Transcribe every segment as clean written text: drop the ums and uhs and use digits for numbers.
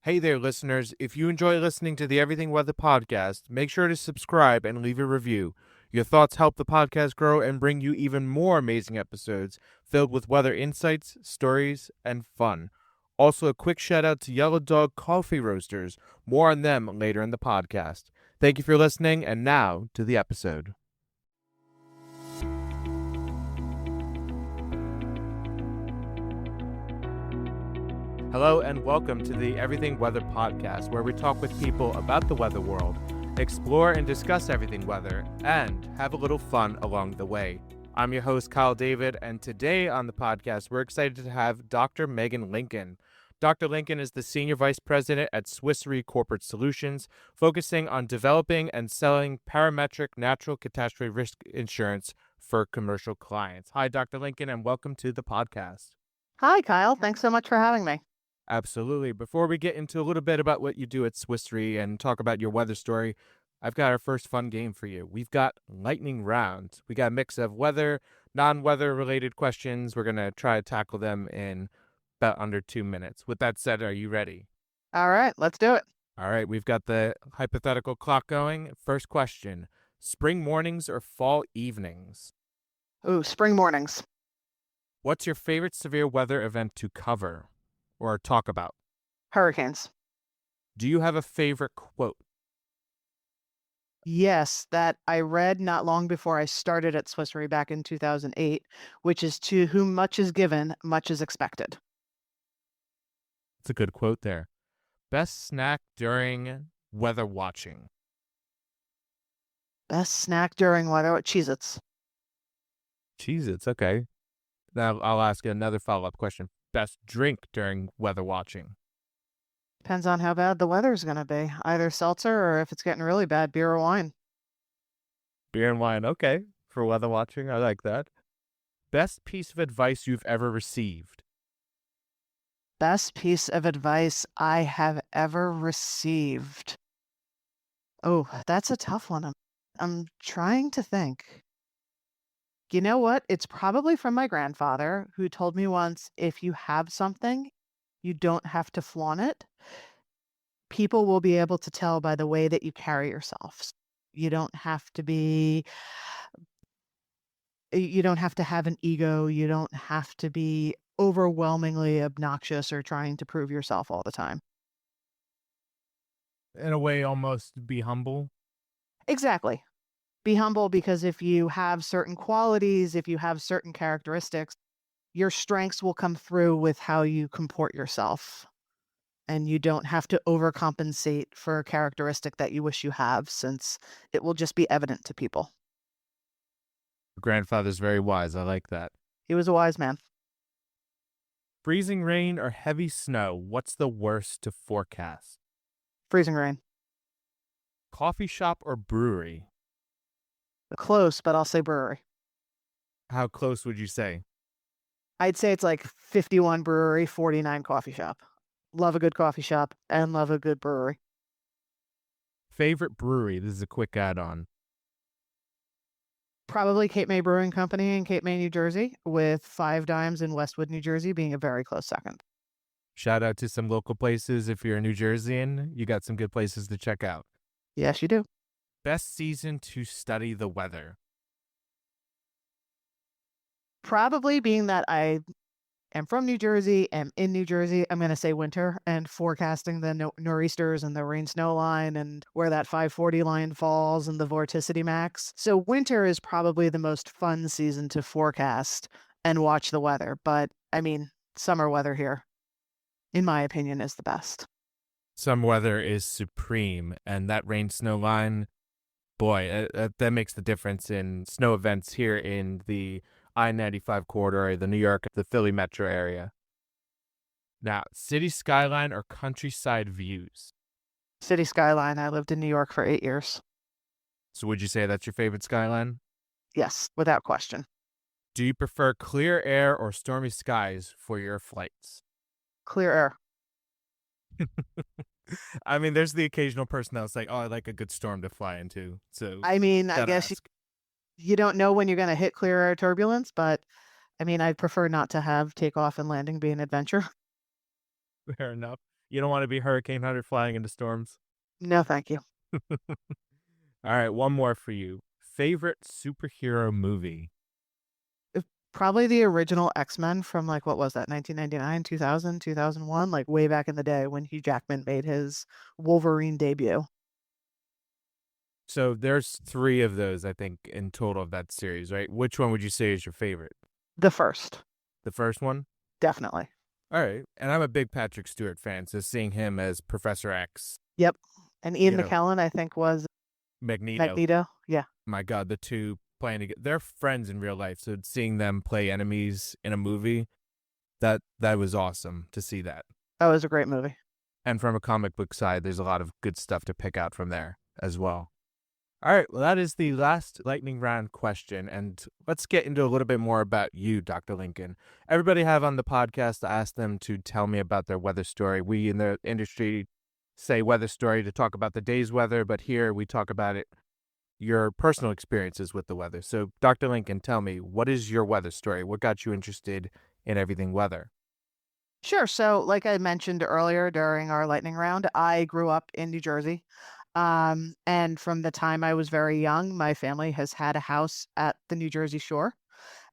Hey there, listeners. If you enjoy listening to the Everything Weather podcast, make sure to subscribe and leave a review. Your thoughts help the podcast grow and bring you even more amazing episodes filled with weather insights, stories, and fun. Also, a quick shout out to Yellow Dog Coffee Roasters. More on them later in the podcast. Thank you for listening, and now to the episode. Hello and welcome to the Everything Weather podcast, where we talk with people about the weather world, explore and discuss everything weather, and have a little fun along the way. I'm your host, Kyle David, and today on the podcast, we're excited to have Dr. Megan Linkin. Dr. Linkin is the Senior Vice President at Swiss Re Corporate Solutions, focusing on developing and selling parametric natural catastrophe risk insurance for commercial clients. Hi, Dr. Linkin, and welcome to the podcast. Hi, Kyle. Thanks so much for having me. Absolutely. Before we get into a little bit about what you do at Swiss Re and talk about your weather story, I've got our first fun game for you. We've got lightning round. We got a mix of weather, non-weather related questions. We're going to try to tackle them in about under 2 minutes. With that said, are you ready? All right, let's do it. All right, we've got the hypothetical clock going. First question, spring mornings or fall evenings? Ooh, spring mornings. What's your favorite severe weather event to cover or talk about? Hurricanes. Do you have a favorite quote? Yes, that I read not long before I started at Swiss Re back in 2008, which is to whom much is given, much is expected. It's a good quote there. Best snack during weather watching? Best snack during weather? Cheez-Its. Cheez-Its, okay. Now I'll ask you another follow-up question. Best drink during weather watching? Depends on how bad the weather's going to be. Either seltzer or if it's getting really bad, beer or wine. Beer and wine, okay. For weather watching, I like that. Best piece of advice you've ever received? Best piece of advice I have ever received. Oh, that's a tough one. I'm trying to think. You know what? It's probably from my grandfather, who told me once, if you have something, you don't have to flaunt it. People will be able to tell by the way that you carry yourself. You don't have to have an ego. You don't have to be overwhelmingly obnoxious or trying to prove yourself all the time. In a way, almost be humble. Exactly. Be humble, because if you have certain qualities, if you have certain characteristics, your strengths will come through with how you comport yourself. And you don't have to overcompensate for a characteristic that you wish you have, since it will just be evident to people. Your grandfather's very wise. I like that. He was a wise man. Freezing rain or heavy snow? What's the worst to forecast? Freezing rain. Coffee shop or brewery? Close, but I'll say brewery. How close would you say? I'd say it's like 51 brewery, 49 coffee shop. Love a good coffee shop and love a good brewery. Favorite brewery? This is a quick add-on. Probably Cape May Brewing Company in Cape May, New Jersey, with Five Dimes in Westwood, New Jersey being a very close second. Shout out to some local places. If you're a New Jerseyan, you got some good places to check out. Yes, you do. Best season to study the weather? Probably, being that I am from New Jersey, am in New Jersey, I'm going to say winter, and forecasting the nor'easters and the rain snow line and where that 540 line falls and the vorticity max. So winter is probably the most fun season to forecast and watch the weather. But I mean, summer weather here, in my opinion, is the best. Some weather is supreme, and that rain snow line, boy, that makes the difference in snow events here in the I-95 corridor, the New York, the Philly metro area. Now, city skyline or countryside views? City skyline. I lived in New York for 8 years. So would you say that's your favorite skyline? Yes, without question. Do you prefer clear air or stormy skies for your flights? Clear air. I mean, there's the occasional person that's like, oh, I like a good storm to fly into. So I mean, I gotta guess ask. you don't know when you're going to hit clear air turbulence, but I mean, I'd prefer not to have takeoff and landing be an adventure. Fair enough. You don't want to be Hurricane Hunter flying into storms? No, thank you. All right, one more for you. Favorite superhero movie? If Probably the original X-Men from, like, what was that, 1999, 2000, 2001, like, way back in the day when Hugh Jackman made his Wolverine debut. So there's three of those, I think, in total of that series, right? Which one would you say is your favorite? The first, The first one? definitely. All right. And I'm a big Patrick Stewart fan, so seeing him as Professor X, Yep, and Ian you know, McKellen, I think, was Magneto. Magneto. Yeah, My God, the two playing together. They're friends in real life, so seeing them play enemies in a movie, that was awesome to see that. that was a great movie. And from a comic book side, there's a lot of good stuff to pick out from there as well. All right, well, that is the last lightning round question, and let's get into a little bit more about you, Dr. Lincoln. Everybody have on the podcast to ask them to tell me about their weather story. We in the industry say weather story to talk about the day's weather, but here we talk about it, your personal experiences with the weather. So, Dr. Lincoln, tell me, what is your weather story? What got you interested in everything weather? Sure. So, like I mentioned earlier during our lightning round, I grew up in New Jersey. And from the time I was very young, my family has had a house at the New Jersey shore.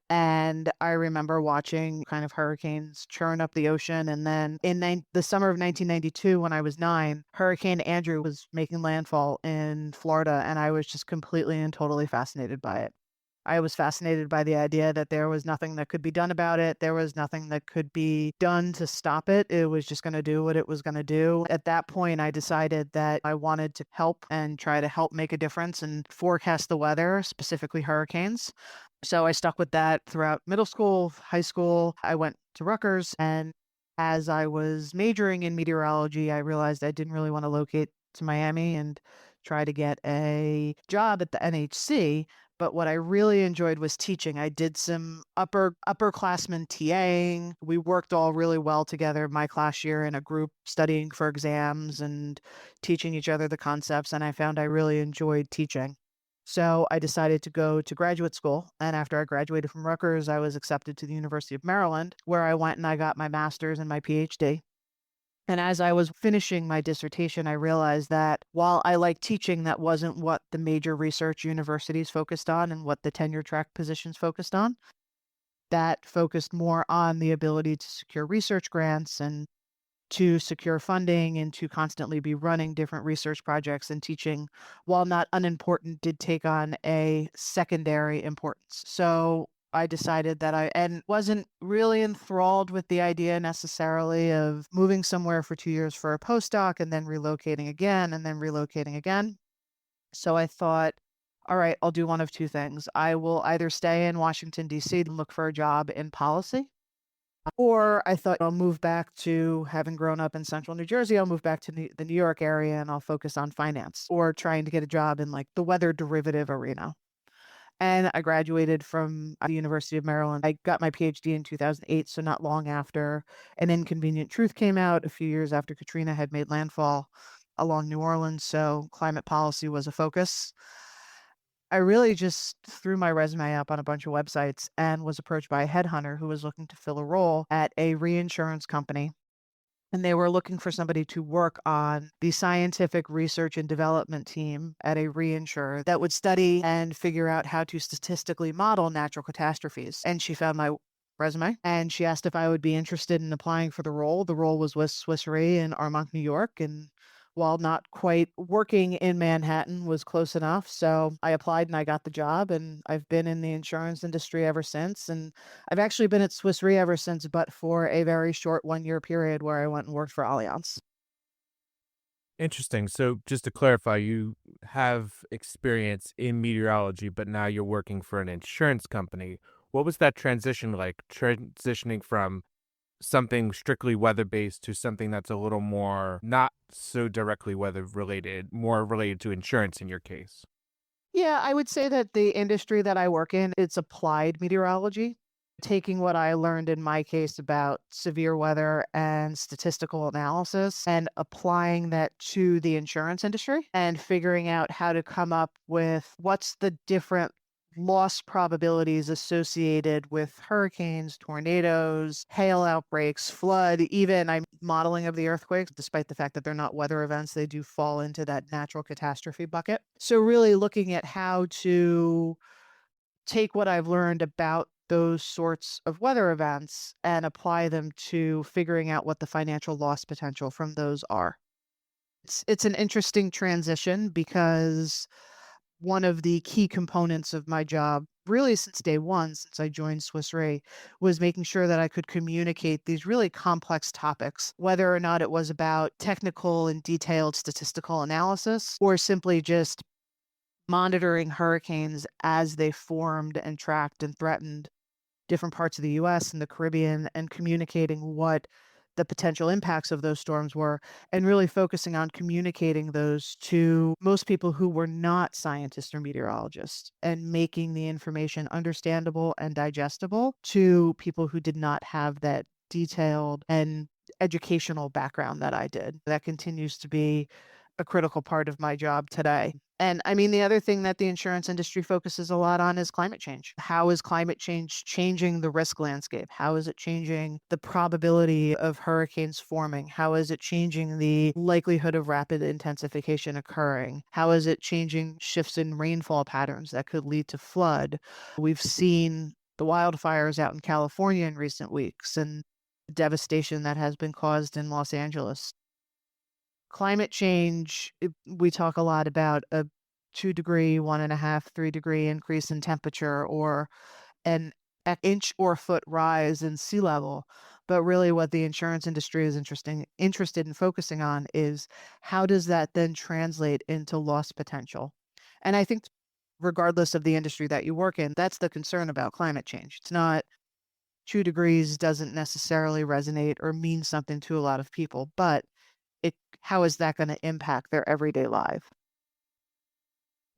And I remember watching kind of hurricanes churn up the ocean. And then in the summer of 1992, when I was 9, Hurricane Andrew was making landfall in Florida. And I was just completely and totally fascinated by it. I was fascinated by the idea that there was nothing that could be done about it. There was nothing that could be done to stop it. It was just going to do what it was going to do. At that point, I decided that I wanted to help and try to help make a difference and forecast the weather, specifically hurricanes. So I stuck with that throughout middle school, high school. I went to Rutgers, and as I was majoring in meteorology, I realized I didn't really want to locate to Miami and try to get a job at the NHC. But what I really enjoyed was teaching. I did some upperclassmen TAing. We worked all really well together my class year in a group studying for exams and teaching each other the concepts, and I found I really enjoyed teaching. So I decided to go to graduate school, and after I graduated from Rutgers, I was accepted to the University of Maryland, where I went and I got my master's and my PhD. And as I was finishing my dissertation, I realized that while I liked teaching, that wasn't what the major research universities focused on and what the tenure track positions focused on. That focused more on the ability to secure research grants and to secure funding and to constantly be running different research projects, and teaching, while not unimportant, did take on a secondary importance. So I decided that I and wasn't really enthralled with the idea necessarily of moving somewhere for 2 years for a postdoc and then relocating again and then relocating again. So I thought, all right, I'll do one of two things. I will either stay in Washington, D.C. and look for a job in policy, or I thought I'll move back to, having grown up in central New Jersey, I'll move back to the New York area and I'll focus on finance or trying to get a job in, like, the weather derivative arena. And I graduated from the University of Maryland. I got my PhD in 2008, so not long after An Inconvenient Truth came out, a few years after Katrina had made landfall along New Orleans. So climate policy was a focus. I really just threw my resume up on a bunch of websites and was approached by a headhunter who was looking to fill a role at a reinsurance company. And they were looking for somebody to work on the scientific research and development team at a reinsurer that would study and figure out how to statistically model natural catastrophes. And she found my resume and she asked if I would be interested in applying for the role. The role was with Swiss Re in Armonk, New York, and while not quite working in Manhattan, was close enough. So I applied and I got the job, and I've been in the insurance industry ever since. And I've actually been at Swiss Re ever since, but for a very short 1 year period where I went and worked for Allianz. Interesting. So, just to clarify, you have experience in meteorology, but now you're working for an insurance company. What was that transition like, transitioning from something strictly weather based to something that's a little more not so directly weather related, more related to insurance in your case? Yeah, I would say that the industry that I work in, it's applied meteorology, taking what I learned in my case about severe weather and statistical analysis and applying that to the insurance industry and figuring out how to come up with what's the different loss probabilities associated with hurricanes, tornadoes, hail outbreaks, flood, even I'm modeling of the earthquakes, despite the fact that they're not weather events, they do fall into that natural catastrophe bucket. So really looking at how to take what I've learned about those sorts of weather events and apply them to figuring out what the financial loss potential from those are. It's an interesting transition because one of the key components of my job, really since day one, since I joined Swiss Re, was making sure that I could communicate these really complex topics, whether or not it was about technical and detailed statistical analysis or simply just monitoring hurricanes as they formed and tracked and threatened different parts of the US and the Caribbean and communicating what the potential impacts of those storms were, and really focusing on communicating those to most people who were not scientists or meteorologists, and making the information understandable and digestible to people who did not have that detailed and educational background that I did. That continues to be a critical part of my job today. And I mean, the other thing that the insurance industry focuses a lot on is climate change. How is climate change changing the risk landscape? How is it changing the probability of hurricanes forming? How is it changing the likelihood of rapid intensification occurring? How is it changing shifts in rainfall patterns that could lead to flood? We've seen the wildfires out in California in recent weeks and the devastation that has been caused in Los Angeles. Climate change, we talk a lot about a 2 degree, 1.5, 3 degree increase in temperature or an inch or foot rise in sea level. But really what the insurance industry is interested in focusing on is how does that then translate into loss potential? And I think regardless of the industry that you work in, that's the concern about climate change. It's not 2 degrees doesn't necessarily resonate or mean something to a lot of people, but how is that gonna impact their everyday life?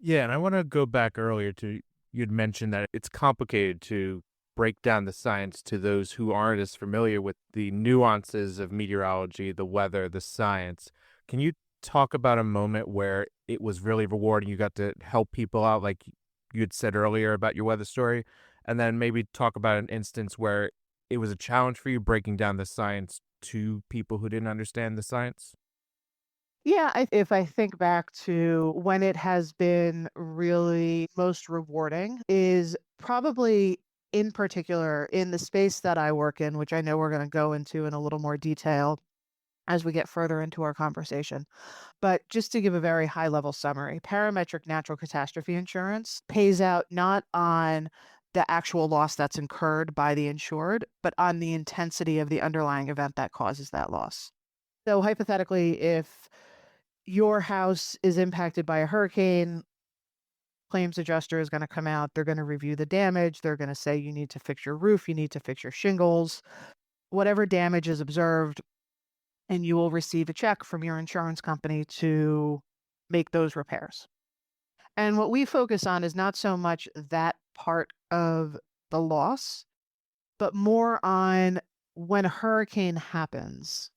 Yeah, and I want to go back earlier to you'd mentioned that it's complicated to break down the science to those who aren't as familiar with the nuances of meteorology, the weather, the science. Can you talk about a moment where it was really rewarding? You got to help people out, like you had said earlier about your weather story, and then maybe talk about an instance where it was a challenge for you breaking down the science to people who didn't understand the science. Yeah, if I think back to when it has been really most rewarding is probably in particular in the space that I work in, which I know we're gonna go into in a little more detail as we get further into our conversation. But just to give a very high level summary, parametric natural catastrophe insurance pays out not on the actual loss that's incurred by the insured, but on the intensity of the underlying event that causes that loss. So hypothetically, if your house is impacted by a hurricane, claims adjuster is going to come out, they're going to review the damage, they're going to say you need to fix your roof, you need to fix your shingles, whatever damage is observed, and you will receive a check from your insurance company to make those repairs. And what we focus on is not so much that part of the loss, but more on when a hurricane happens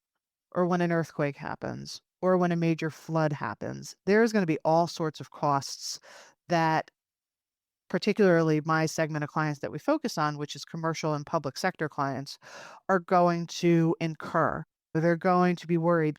or when an earthquake happens or when a major flood happens, there's going to be all sorts of costs that particularly my segment of clients that we focus on, which is commercial and public sector clients, are going to incur. They're going to be worried,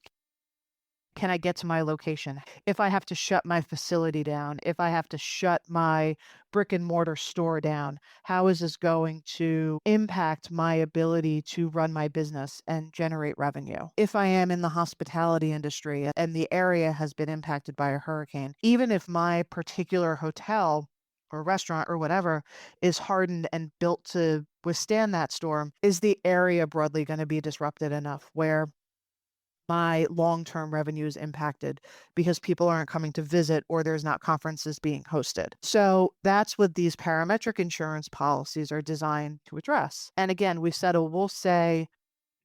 can I get to my location? If I have to shut my facility down, if I have to shut my brick and mortar store down, how is this going to impact my ability to run my business and generate revenue? If I am in the hospitality industry and the area has been impacted by a hurricane, even if my particular hotel or restaurant or whatever is hardened and built to withstand that storm, is the area broadly going to be disrupted enough where my long-term revenue is impacted because people aren't coming to visit or there's not conferences being hosted. So that's what these parametric insurance policies are designed to address. And again, we'll say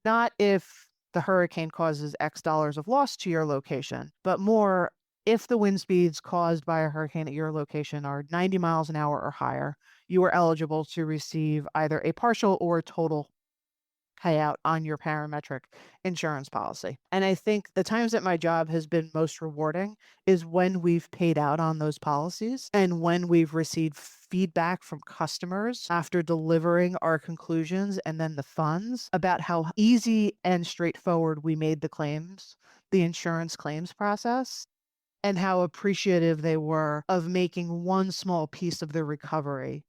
not if the hurricane causes X dollars of loss to your location, but more if the wind speeds caused by a hurricane at your location are 90 miles an hour or higher, you are eligible to receive either a partial or total payout on your parametric insurance policy. And I think the times that my job has been most rewarding is when we've paid out on those policies and when we've received feedback from customers after delivering our conclusions and then the funds about how easy and straightforward we made the insurance claims process, and how appreciative they were of making one small piece of the recovery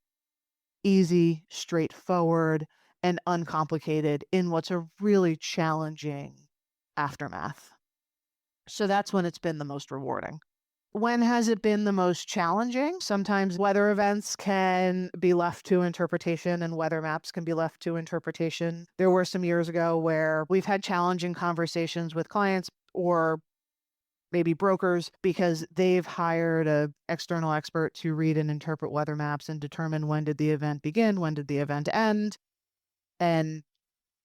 easy, straightforward, and uncomplicated in what's a really challenging aftermath. So that's when it's been the most rewarding. When has it been the most challenging? Sometimes weather events can be left to interpretation and weather maps can be left to interpretation. There were some years ago where we've had challenging conversations with clients or maybe brokers because they've hired a external expert to read and interpret weather maps and determine when did the event begin, when did the event end. And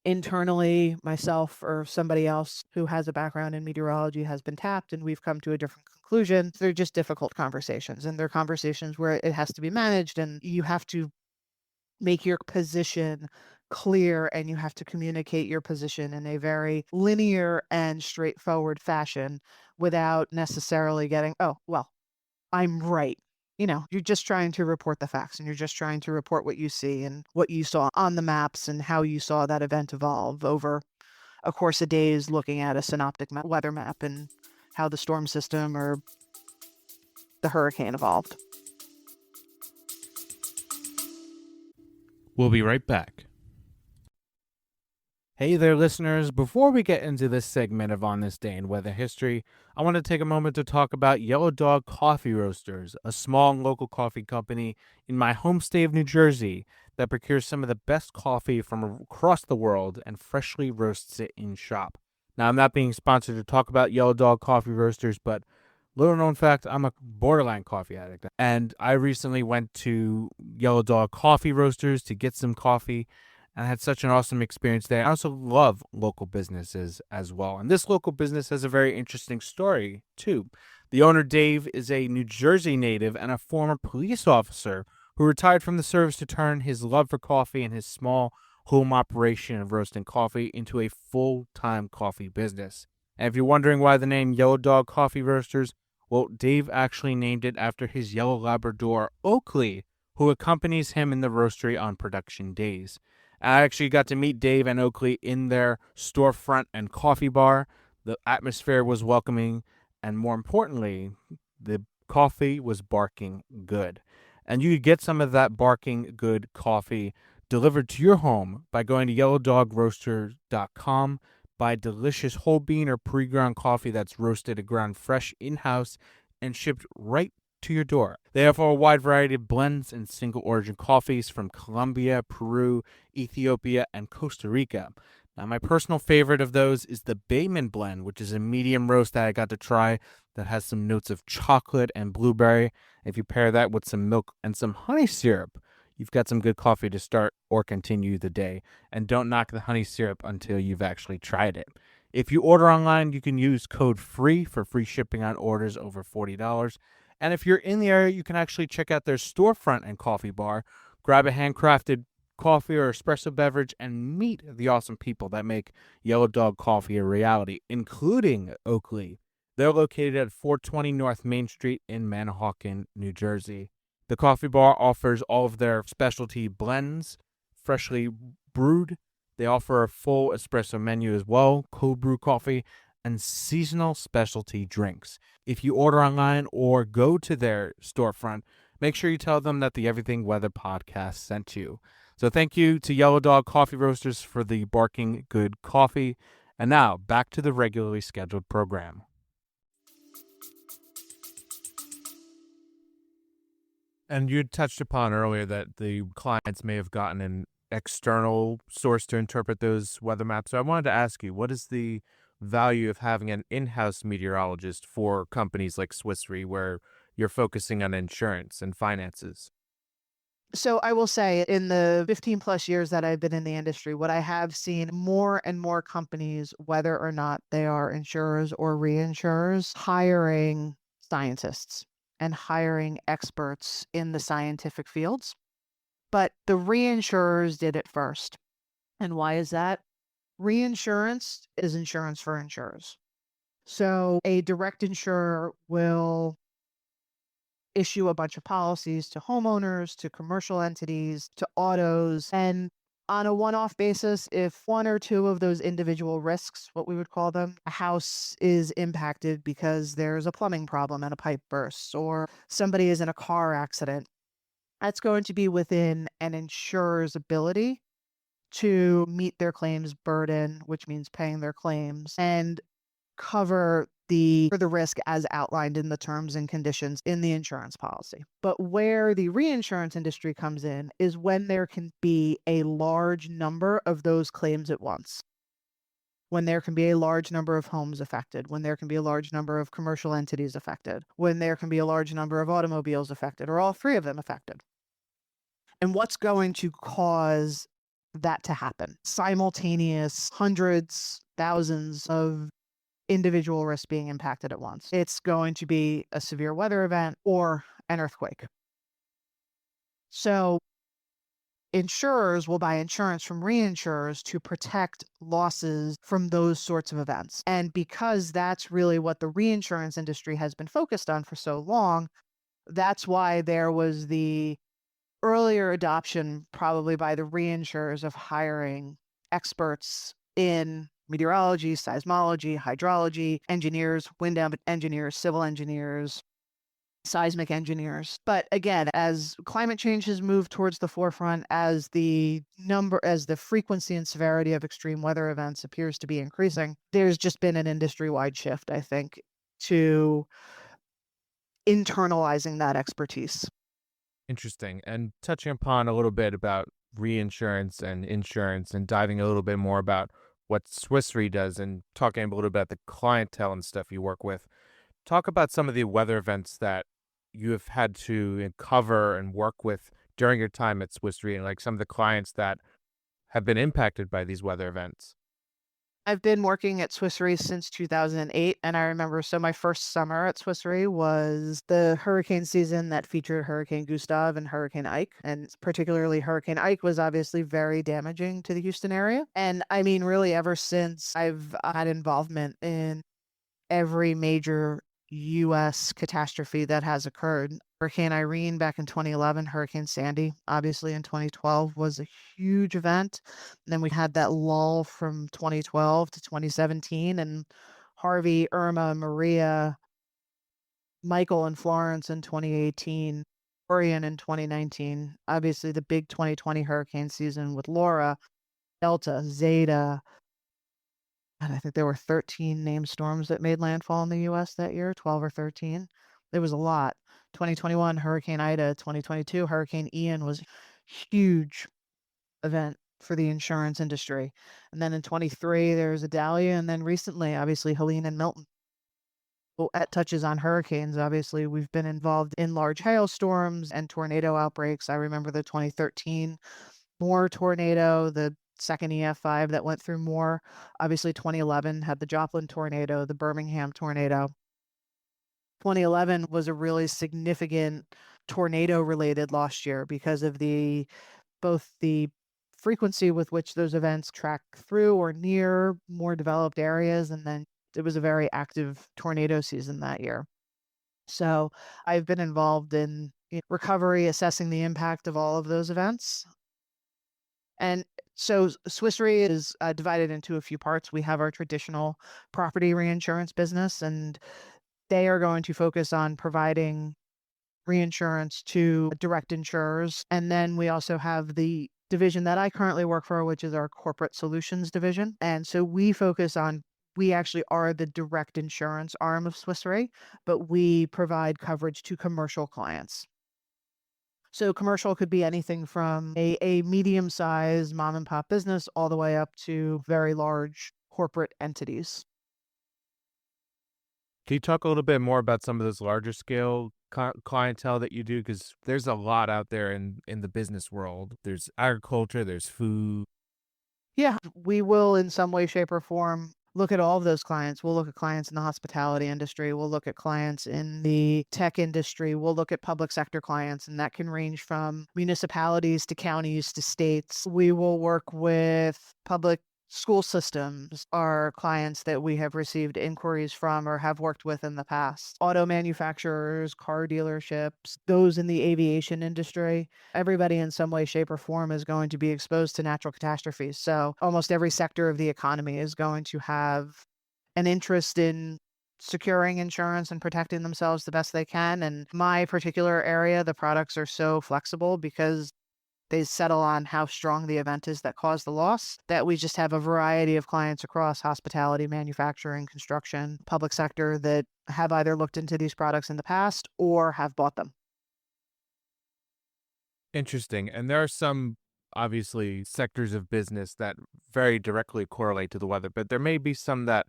internally, myself or somebody else who has a background in meteorology has been tapped and we've come to a different conclusion. They're just difficult conversations, and they're conversations where it has to be managed and you have to make your position clear and you have to communicate your position in a very linear and straightforward fashion without necessarily getting, oh, well, I'm right. You're just trying to report the facts and you're just trying to report what you see and what you saw on the maps and how you saw that event evolve over a course of days looking at a synoptic weather map and how the storm system or the hurricane evolved. We'll be right back. Hey there, listeners. Before we get into this segment of On This Day in Weather History, I want to take a moment to talk about Yellow Dog Coffee Roasters, a small local coffee company in my home state of New Jersey that procures some of the best coffee from across the world and freshly roasts it in shop. Now, I'm not being sponsored to talk about Yellow Dog Coffee Roasters, but little known fact, I'm a borderline coffee addict. And I recently went to Yellow Dog Coffee Roasters to get some coffee, and I had such an awesome experience there. I also love local businesses as well. And this local business has a very interesting story, too. The owner, Dave, is a New Jersey native and a former police officer who retired from the service to turn his love for coffee and his small home operation of roasting coffee into a full-time coffee business. And if you're wondering why the name Yellow Dog Coffee Roasters, well, Dave actually named it after his yellow Labrador, Oakley, who accompanies him in the roastery on production days. I actually got to meet Dave and Oakley in their storefront and coffee bar. The atmosphere was welcoming, and more importantly, the coffee was barking good. And you could get some of that barking good coffee delivered to your home by going to yellowdogroaster.com. Buy delicious whole bean or pre-ground coffee that's roasted and ground fresh in-house and shipped right to your door. They offer a wide variety of blends and single origin coffees from Colombia, Peru, Ethiopia, and Costa Rica. Now, my personal favorite of those is the Bayman blend, which is a medium roast that I got to try that has some notes of chocolate and blueberry. If you pair that with some milk and some honey syrup, you've got some good coffee to start or continue the day. And don't knock the honey syrup until you've actually tried it. If you order online, you can use code FREE for free shipping on orders over $40. And if you're in the area, you can actually check out their storefront and coffee bar, grab a handcrafted coffee or espresso beverage, and meet the awesome people that make Yellow Dog Coffee a reality, including Oakley. They're located at 420 North Main Street in Manahawkin, New Jersey. The coffee bar offers all of their specialty blends, freshly brewed. They offer a full espresso menu as well, cold brew coffee, and seasonal specialty drinks. If you order online or go to their storefront, make sure you tell them that the Everything Weather podcast sent you. So thank you to Yellow Dog Coffee Roasters for the barking good coffee. And now, back to the regularly scheduled program. And you touched upon earlier that the clients may have gotten an external source to interpret those weather maps. So I wanted to ask you, what is the value of having an in-house meteorologist for companies like Swiss Re, where you're focusing on insurance and finances? So I will say in the 15 plus years that I've been in the industry, what I have seen more and more companies, whether or not they are insurers or reinsurers, hiring scientists and hiring experts in the scientific fields. But the reinsurers did it first. And why is that? Reinsurance is insurance for insurers. So a direct insurer will issue a bunch of policies to homeowners, to commercial entities, to autos. And on a one off basis, if one or two of those individual risks, what we would call them, a house is impacted because there's a plumbing problem and a pipe bursts, or somebody is in a car accident, that's going to be within an insurer's ability to meet their claims burden, which means paying their claims, and cover the risk as outlined in the terms and conditions in the insurance policy. But where the reinsurance industry comes in is when there can be a large number of those claims at once. When there can be a large number of homes affected, when there can be a large number of commercial entities affected, when there can be a large number of automobiles affected, or all three of them affected. And what's going to cause that to happen? Simultaneous hundreds, thousands of individual risks being impacted at once. It's going to be a severe weather event or an earthquake. So insurers will buy insurance from reinsurers to protect losses from those sorts of events. And because that's really what the reinsurance industry has been focused on for so long, that's why there was the earlier adoption, probably by the reinsurers, of hiring experts in meteorology, seismology, hydrology, engineers, wind engineers, civil engineers, seismic engineers. But again, as climate change has moved towards the forefront, as the frequency and severity of extreme weather events appears to be increasing, there's just been an industry-wide shift, I think, to internalizing that expertise. Interesting. And touching upon a little bit about reinsurance and insurance and diving a little bit more about what Swiss Re does and talking a little bit about the clientele and stuff you work with. Talk about some of the weather events that you have had to cover and work with during your time at Swiss Re and like some of the clients that have been impacted by these weather events. I've been working at Swiss Re since 2008, and I remember my first summer at Swiss Re was the hurricane season that featured Hurricane Gustav and Hurricane Ike, and particularly Hurricane Ike was obviously very damaging to the Houston area. And I mean, really, ever since I've had involvement in every major U.S. catastrophe that has occurred. Hurricane Irene back in 2011, Hurricane Sandy, obviously in 2012, was a huge event. And then we had that lull from 2012 to 2017, and Harvey, Irma, Maria, Michael, and Florence in 2018, Orion in 2019. Obviously, the big 2020 hurricane season with Laura, Delta, Zeta, and I think there were 13 named storms that made landfall in the US that year, 12 or 13. There was a lot. 2021 Hurricane Ida, 2022 Hurricane Ian was a huge event for the insurance industry. And then in 23 there was Idalia, and then recently obviously Helene and Milton. Well, that touches on hurricanes. Obviously, we've been involved in large hailstorms and tornado outbreaks. I remember the 2013 Moore tornado, the second EF5 that went through Moore. Obviously, 2011 had the Joplin tornado, the Birmingham tornado. 2011 was a really significant tornado-related lost year because of both the frequency with which those events track through or near more developed areas, and then it was a very active tornado season that year. So I've been involved in recovery, assessing the impact of all of those events. And so Swiss Re is divided into a few parts. We have our traditional property reinsurance business, and they are going to focus on providing reinsurance to direct insurers. And then we also have the division that I currently work for, which is our corporate solutions division. And so we actually are the direct insurance arm of Swiss Re, but we provide coverage to commercial clients. So commercial could be anything from a medium-sized mom and pop business all the way up to very large corporate entities. Can you talk a little bit more about some of those larger scale clientele that you do? Because there's a lot out there in the business world. There's agriculture, there's food. Yeah, we will in some way, shape, or form look at all of those clients. We'll look at clients in the hospitality industry. We'll look at clients in the tech industry. We'll look at public sector clients, and that can range from municipalities to counties to states. We will work with public School systems are clients that we have received inquiries from or have worked with in the past. Auto manufacturers, car dealerships, those in the aviation industry. Everybody in some way, shape, or form is going to be exposed to natural catastrophes. So almost every sector of the economy is going to have an interest in securing insurance and protecting themselves the best they can. And my particular area, the products are so flexible because they settle on how strong the event is that caused the loss, that we just have a variety of clients across hospitality, manufacturing, construction, public sector that have either looked into these products in the past or have bought them. Interesting. And there are some obviously sectors of business that very directly correlate to the weather, but there may be some that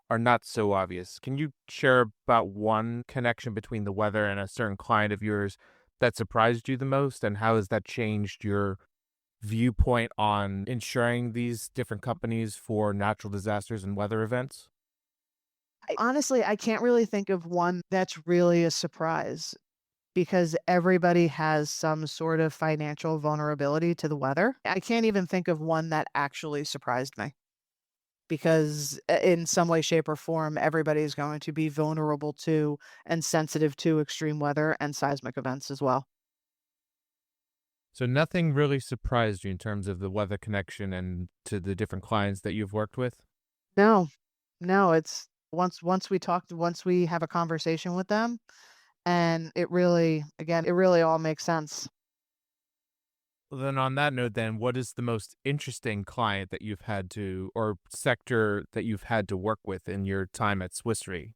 are not so obvious. Can you share about one connection between the weather and a certain client of yours that surprised you the most? And how has that changed your viewpoint on insuring these different companies for natural disasters and weather events? Honestly, I can't really think of one that's really a surprise because everybody has some sort of financial vulnerability to the weather. I can't even think of one that actually surprised me because in some way, shape, or form, everybody is going to be vulnerable to and sensitive to extreme weather and seismic events as well. So nothing really surprised you in terms of the weather connection and to the different clients that you've worked with? No, no, it's once we have a conversation with them, and it really again, it really all makes sense. Well, then on that note, then what is the most interesting client that you've had to or sector that you've had to work with in your time at Swiss Re?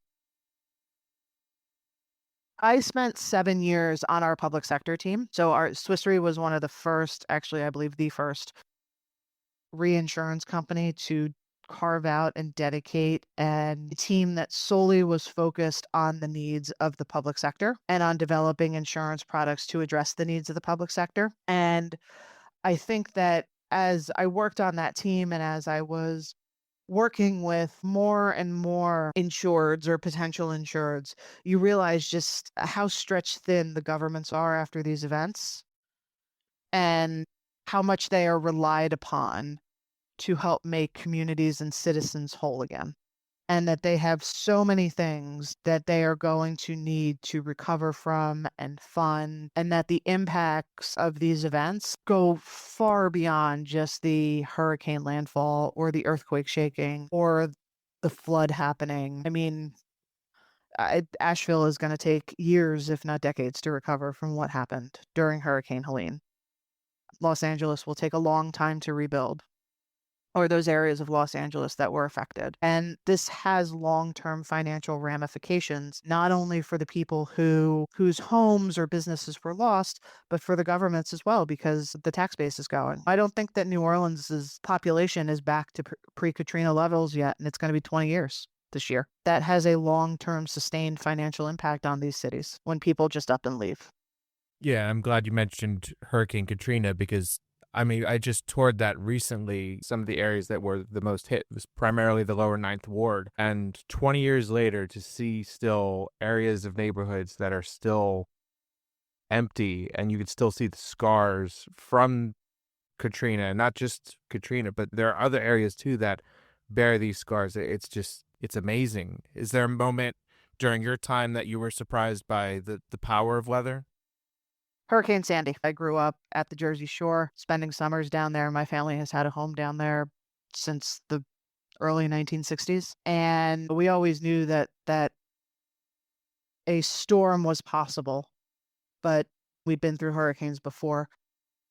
I spent 7 years on our public sector team. So our Swiss Re was one of the first, actually, I believe the first reinsurance company to carve out and dedicate a team that solely was focused on the needs of the public sector and on developing insurance products to address the needs of the public sector. And I think that as I worked on that team and as I was working with more and more insureds or potential insureds, you realize just how stretched thin the governments are after these events and how much they are relied upon to help make communities and citizens whole again. And that they have so many things that they are going to need to recover from and fund, and that the impacts of these events go far beyond just the hurricane landfall or the earthquake shaking or the flood happening. I mean, Asheville is going to take years, if not decades, to recover from what happened during Hurricane Helene. Los Angeles will take a long time to rebuild, or those areas of Los Angeles that were affected. And this has long-term financial ramifications, not only for the people whose homes or businesses were lost, but for the governments as well, because the tax base is going. I don't think that New Orleans's population is back to pre-Katrina levels yet, and it's going to be 20 years this year. That has a long-term sustained financial impact on these cities when people just up and leave. Yeah, I'm glad you mentioned Hurricane Katrina because I mean, I just toured that recently. Some of the areas that were the most hit was primarily the lower Ninth Ward. And 20 years later, to see still areas of neighborhoods that are still empty and you could still see the scars from Katrina, and not just Katrina, but there are other areas too that bear these scars. It's just, it's amazing. Is there a moment during your time that you were surprised by the power of weather? Hurricane Sandy. I grew up at the Jersey Shore, spending summers down there. My family has had a home down there since the early 1960s, and we always knew that a storm was possible, but we'd been through hurricanes before.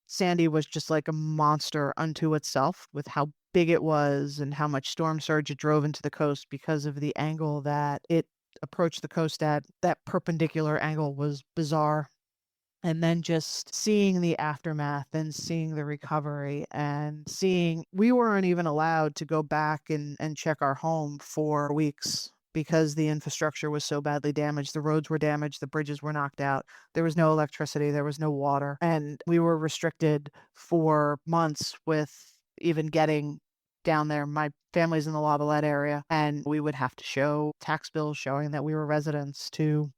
Sandy was just like a monster unto itself with how big it was and how much storm surge it drove into the coast because of the angle that it approached the coast at. That perpendicular angle was bizarre. And then just seeing the aftermath and seeing the recovery and seeing we weren't even allowed to go back and check our home for weeks because the infrastructure was so badly damaged. The roads were damaged, the bridges were knocked out. There was no electricity, there was no water, and we were restricted for months with even getting down there. My family's in the Lavallette area, and we would have to show tax bills showing that we were residents to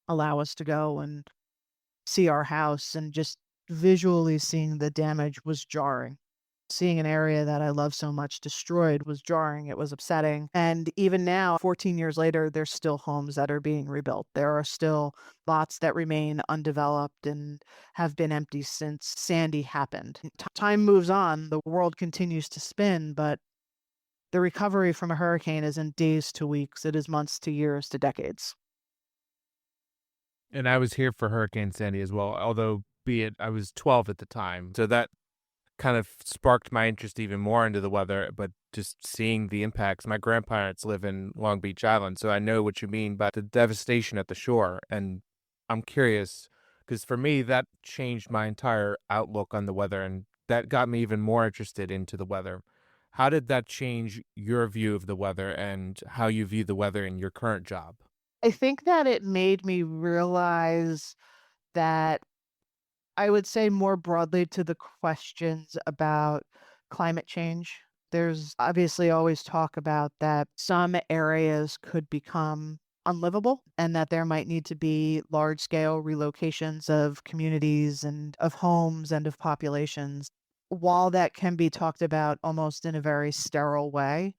allow us to go and see our house, and just visually seeing the damage was jarring. Seeing an area that I love so much destroyed was jarring, it was upsetting, and even now, 14 years later, there's still homes that are being rebuilt. There are still lots that remain undeveloped and have been empty since Sandy happened. Time moves on, the world continues to spin, but the recovery from a hurricane isn't days to weeks, it is months to years to decades. And I was here for Hurricane Sandy as well, although be it I was 12 at the time. So that kind of sparked my interest even more into the weather, but just seeing the impacts. My grandparents live in Long Beach Island, so I know what you mean by the devastation at the shore. And I'm curious, because for me, that changed my entire outlook on the weather, and that got me even more interested into the weather. How did that change your view of the weather and how you view the weather in your current job? I think that it made me realize that I would say more broadly to the questions about climate change. There's obviously always talk about that some areas could become unlivable and that there might need to be large scale relocations of communities and of homes and of populations. While that can be talked about almost in a very sterile way,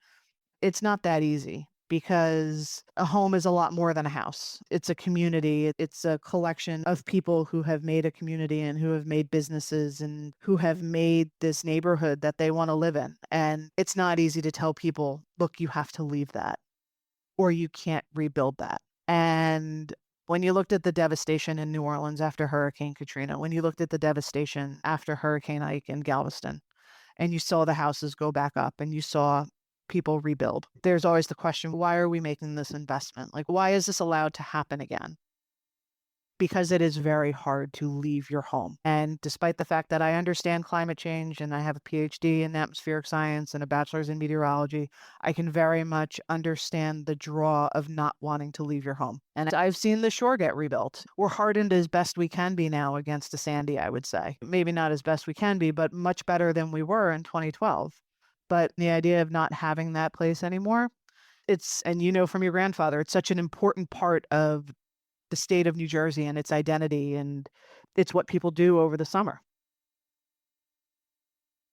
it's not that easy because a home is a lot more than a house. It's a community. It's a collection of people who have made a community and who have made businesses and who have made this neighborhood that they want to live in. And it's not easy to tell people, look, you have to leave that or you can't rebuild that. And when you looked at the devastation in New Orleans after Hurricane Katrina, when you looked at the devastation after Hurricane Ike in Galveston, and you saw the houses go back up and you saw people rebuild. There's always the question, why are we making this investment? Like, why is this allowed to happen again? Because it is very hard to leave your home. And despite the fact that I understand climate change and I have a PhD in atmospheric science and a bachelor's in meteorology, I can very much understand the draw of not wanting to leave your home. And I've seen the shore get rebuilt. We're hardened as best we can be now against a Sandy, I would say. Maybe not as best we can be, but much better than we were in 2012. But the idea of not having that place anymore, and you know from your grandfather, it's such an important part of the state of New Jersey and its identity, and it's what people do over the summer.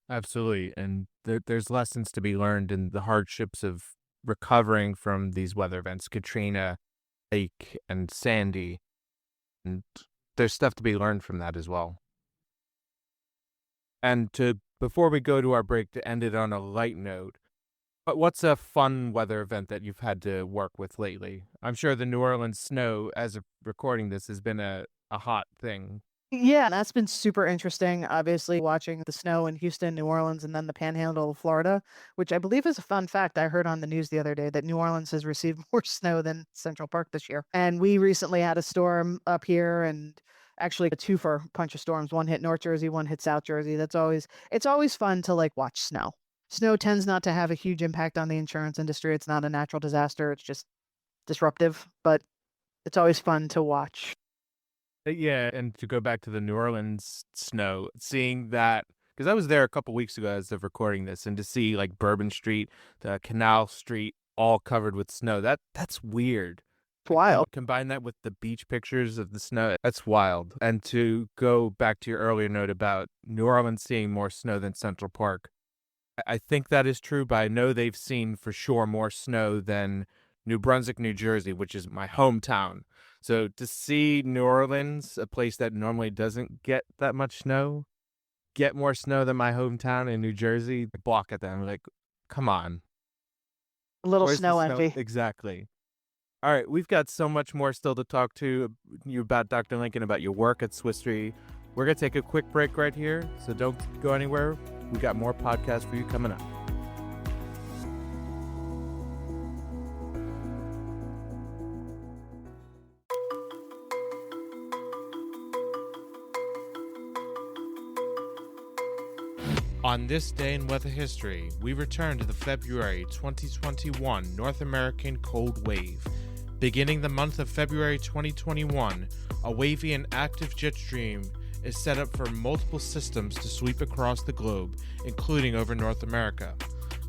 Absolutely. And there's lessons to be learned in the hardships of recovering from these weather events, Katrina, Ike, and Sandy. And there's stuff to be learned from that as well. And before we go to our break, to end it on a light note, what's a fun weather event that you've had to work with lately? I'm sure the New Orleans snow, as of recording this, has been a hot thing. Yeah, that's been super interesting. Obviously, watching the snow in Houston, New Orleans, and then the panhandle of Florida, which I believe is a fun fact. I heard on the news the other day that New Orleans has received more snow than Central Park this year. And we recently had a storm up here and actually a twofer bunch of storms. One hit North Jersey, one hit South Jersey. It's always fun to like watch snow. Snow tends not to have a huge impact on the insurance industry. It's not a natural disaster. It's just disruptive, but it's always fun to watch. Yeah, and to go back to the New Orleans snow, seeing that, because I was there a couple weeks ago as of recording this, and to see like Bourbon Street, the Canal Street, all covered with snow, that's weird. It's wild. Combine that with the beach pictures of the snow, that's wild. And to go back to your earlier note about New Orleans seeing more snow than Central Park, I think that is true, but I know they've seen for sure more snow than New Brunswick, New Jersey, which is my hometown. So to see New Orleans, a place that normally doesn't get that much snow, get more snow than my hometown in New Jersey, I balk at them. Like, come on. A little Where's the snow envy. Exactly. All right, we've got so much more still to talk to you about, Dr. Lincoln, about your work at Swiss Re. We're going to take a quick break right here, so don't go anywhere. We got more podcasts for you coming up. On this day in weather history, we return to the February 2021 North American cold wave. Beginning the month of February 2021, a wavy and active jet stream is set up for multiple systems to sweep across the globe, including over North America.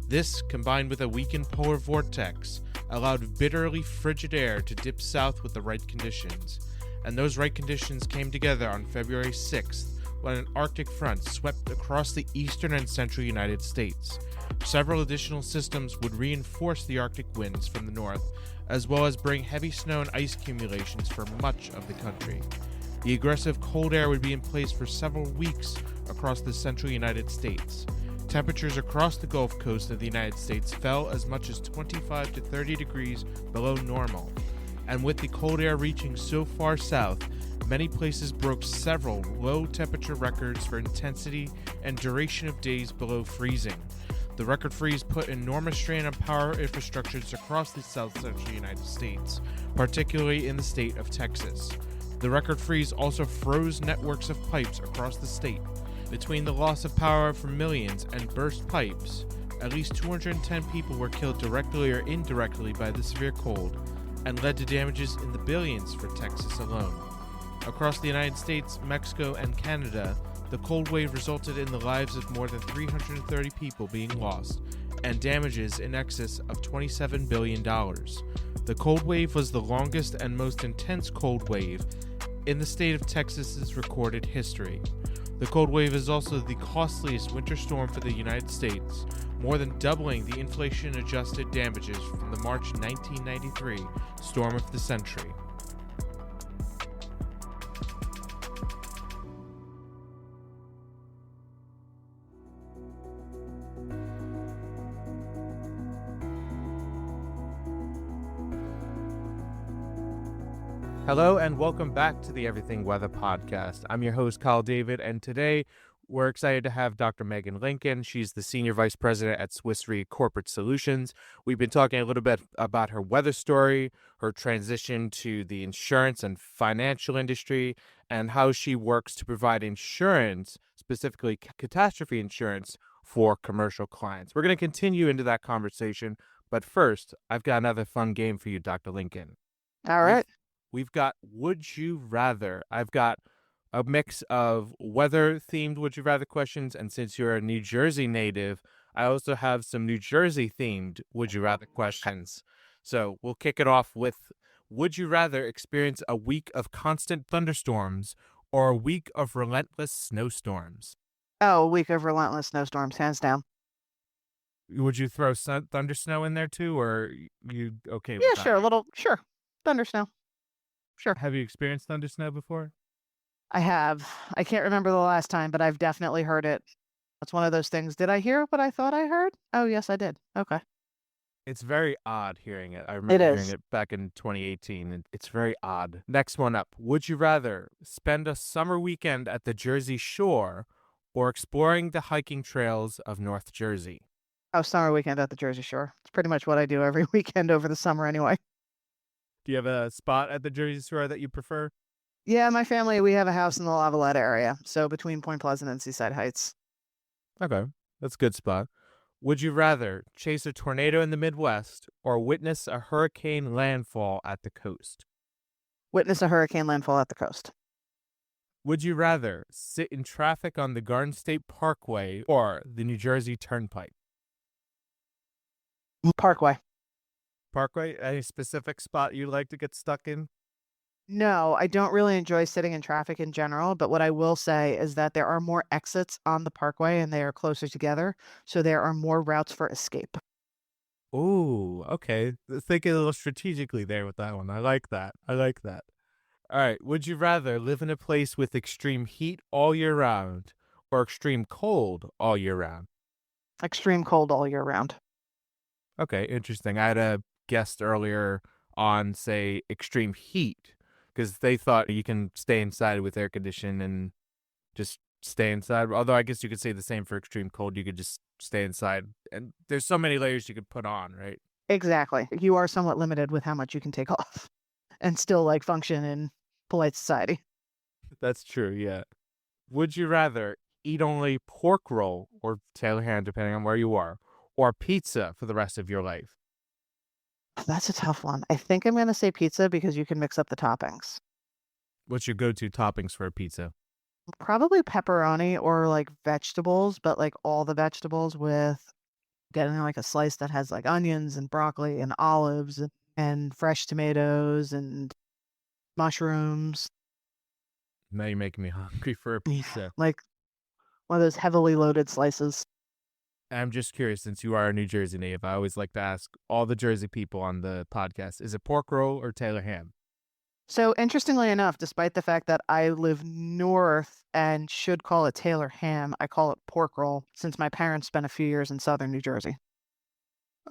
This, combined with a weakened polar vortex, allowed bitterly frigid air to dip south with the right conditions. And those right conditions came together on February 6th, when an Arctic front swept across the eastern and central United States. Several additional systems would reinforce the Arctic winds from the north, as well as bring heavy snow and ice accumulations for much of the country. The aggressive cold air would be in place for several weeks across the central United States. Temperatures across the Gulf Coast of the United States fell as much as 25 to 30 degrees below normal. And with the cold air reaching so far south, many places broke several low-temperature records for intensity and duration of days below freezing. The record freeze put enormous strain on power infrastructures across the south-central United States, particularly in the state of Texas. The record freeze also froze networks of pipes across the state. Between the loss of power from millions and burst pipes, at least 210 people were killed directly or indirectly by the severe cold, and led to damages in the billions for Texas alone. Across the United States, Mexico, and Canada, the cold wave resulted in the lives of more than 330 people being lost, and damages in excess of $27 billion. The cold wave was the longest and most intense cold wave in the state of Texas's recorded history. The cold wave is also the costliest winter storm for the United States, more than doubling the inflation-adjusted damages from the March 1993 storm of the century. Hello and welcome back to the Everything Weather Podcast. I'm your host, Kyle David, and today we're excited to have Dr. Megan Linkin. She's the Senior Vice President at Swiss Re Corporate Solutions. We've been talking a little bit about her weather story, her transition to the insurance and financial industry, and how she works to provide insurance, specifically catastrophe insurance, for commercial clients. We're going to continue into that conversation, but first, I've got another fun game for you, Dr. Linkin. All right. We've got Would You Rather. I've got a mix of weather-themed Would You Rather questions, and since you're a New Jersey native, I also have some New Jersey-themed Would You Rather questions. So we'll kick it off with, would you rather experience a week of constant thunderstorms or a week of relentless snowstorms? Oh, a week of relentless snowstorms, hands down. Would you throw thunder snow in there too, or you okay with Yeah, that? sure. Thunder snow. Sure. Have you experienced thunder snow before? I have. I can't remember the last time, but I've definitely heard it. It's one of those things. Did I hear what I thought I heard? Oh, yes, I did. Okay. It's very odd hearing it. I remember It hearing is. it back in 2018, and it's very odd. Next one up. Would you rather spend a summer weekend at the Jersey Shore or exploring the hiking trails of North Jersey? Oh, summer weekend at the Jersey Shore. It's pretty much what I do every weekend over the summer anyway. Do you have a spot at the Jersey Shore that you prefer? Yeah, my family, we have a house in the Lavalette area, so between Point Pleasant and Seaside Heights. Okay, that's a good spot. Would you rather chase a tornado in the Midwest or witness a hurricane landfall at the coast? Witness a hurricane landfall at the coast. Would you rather sit in traffic on the Garden State Parkway or the New Jersey Turnpike? Parkway. Parkway? Any specific spot you like to get stuck in? No, I don't really enjoy sitting in traffic in general, but what I will say is that there are more exits on the parkway and they are closer together, so there are more routes for escape. Ooh, okay. Thinking a little strategically there with that one. I like that. All right. Would you rather live in a place with extreme heat all year round or extreme cold all year round? Extreme cold all year round. Okay, interesting. I had a guest earlier on say extreme heat because they thought you can stay inside with air conditioning and just stay inside. Although I guess you could say the same for extreme cold. You could just stay inside. And there's so many layers you could put on, right? Exactly. You are somewhat limited with how much you can take off and still like function in polite society. That's true, yeah. Would you rather eat only pork roll or tail hand, depending on where you are, or pizza for the rest of your life? That's a tough one. I think I'm going to say pizza because you can mix up the toppings. What's your go-to toppings for a pizza? Probably pepperoni or like vegetables, but like all the vegetables with getting like a slice that has like onions and broccoli and olives and fresh tomatoes and mushrooms. Now you're making me hungry for a Yeah, pizza. like one of those heavily loaded slices. I'm just curious, since you are a New Jersey native, I always like to ask all the Jersey people on the podcast, is it pork roll or Taylor ham? So interestingly enough, despite the fact that I live north and should call it Taylor ham, I call it pork roll since my parents spent a few years in southern New Jersey.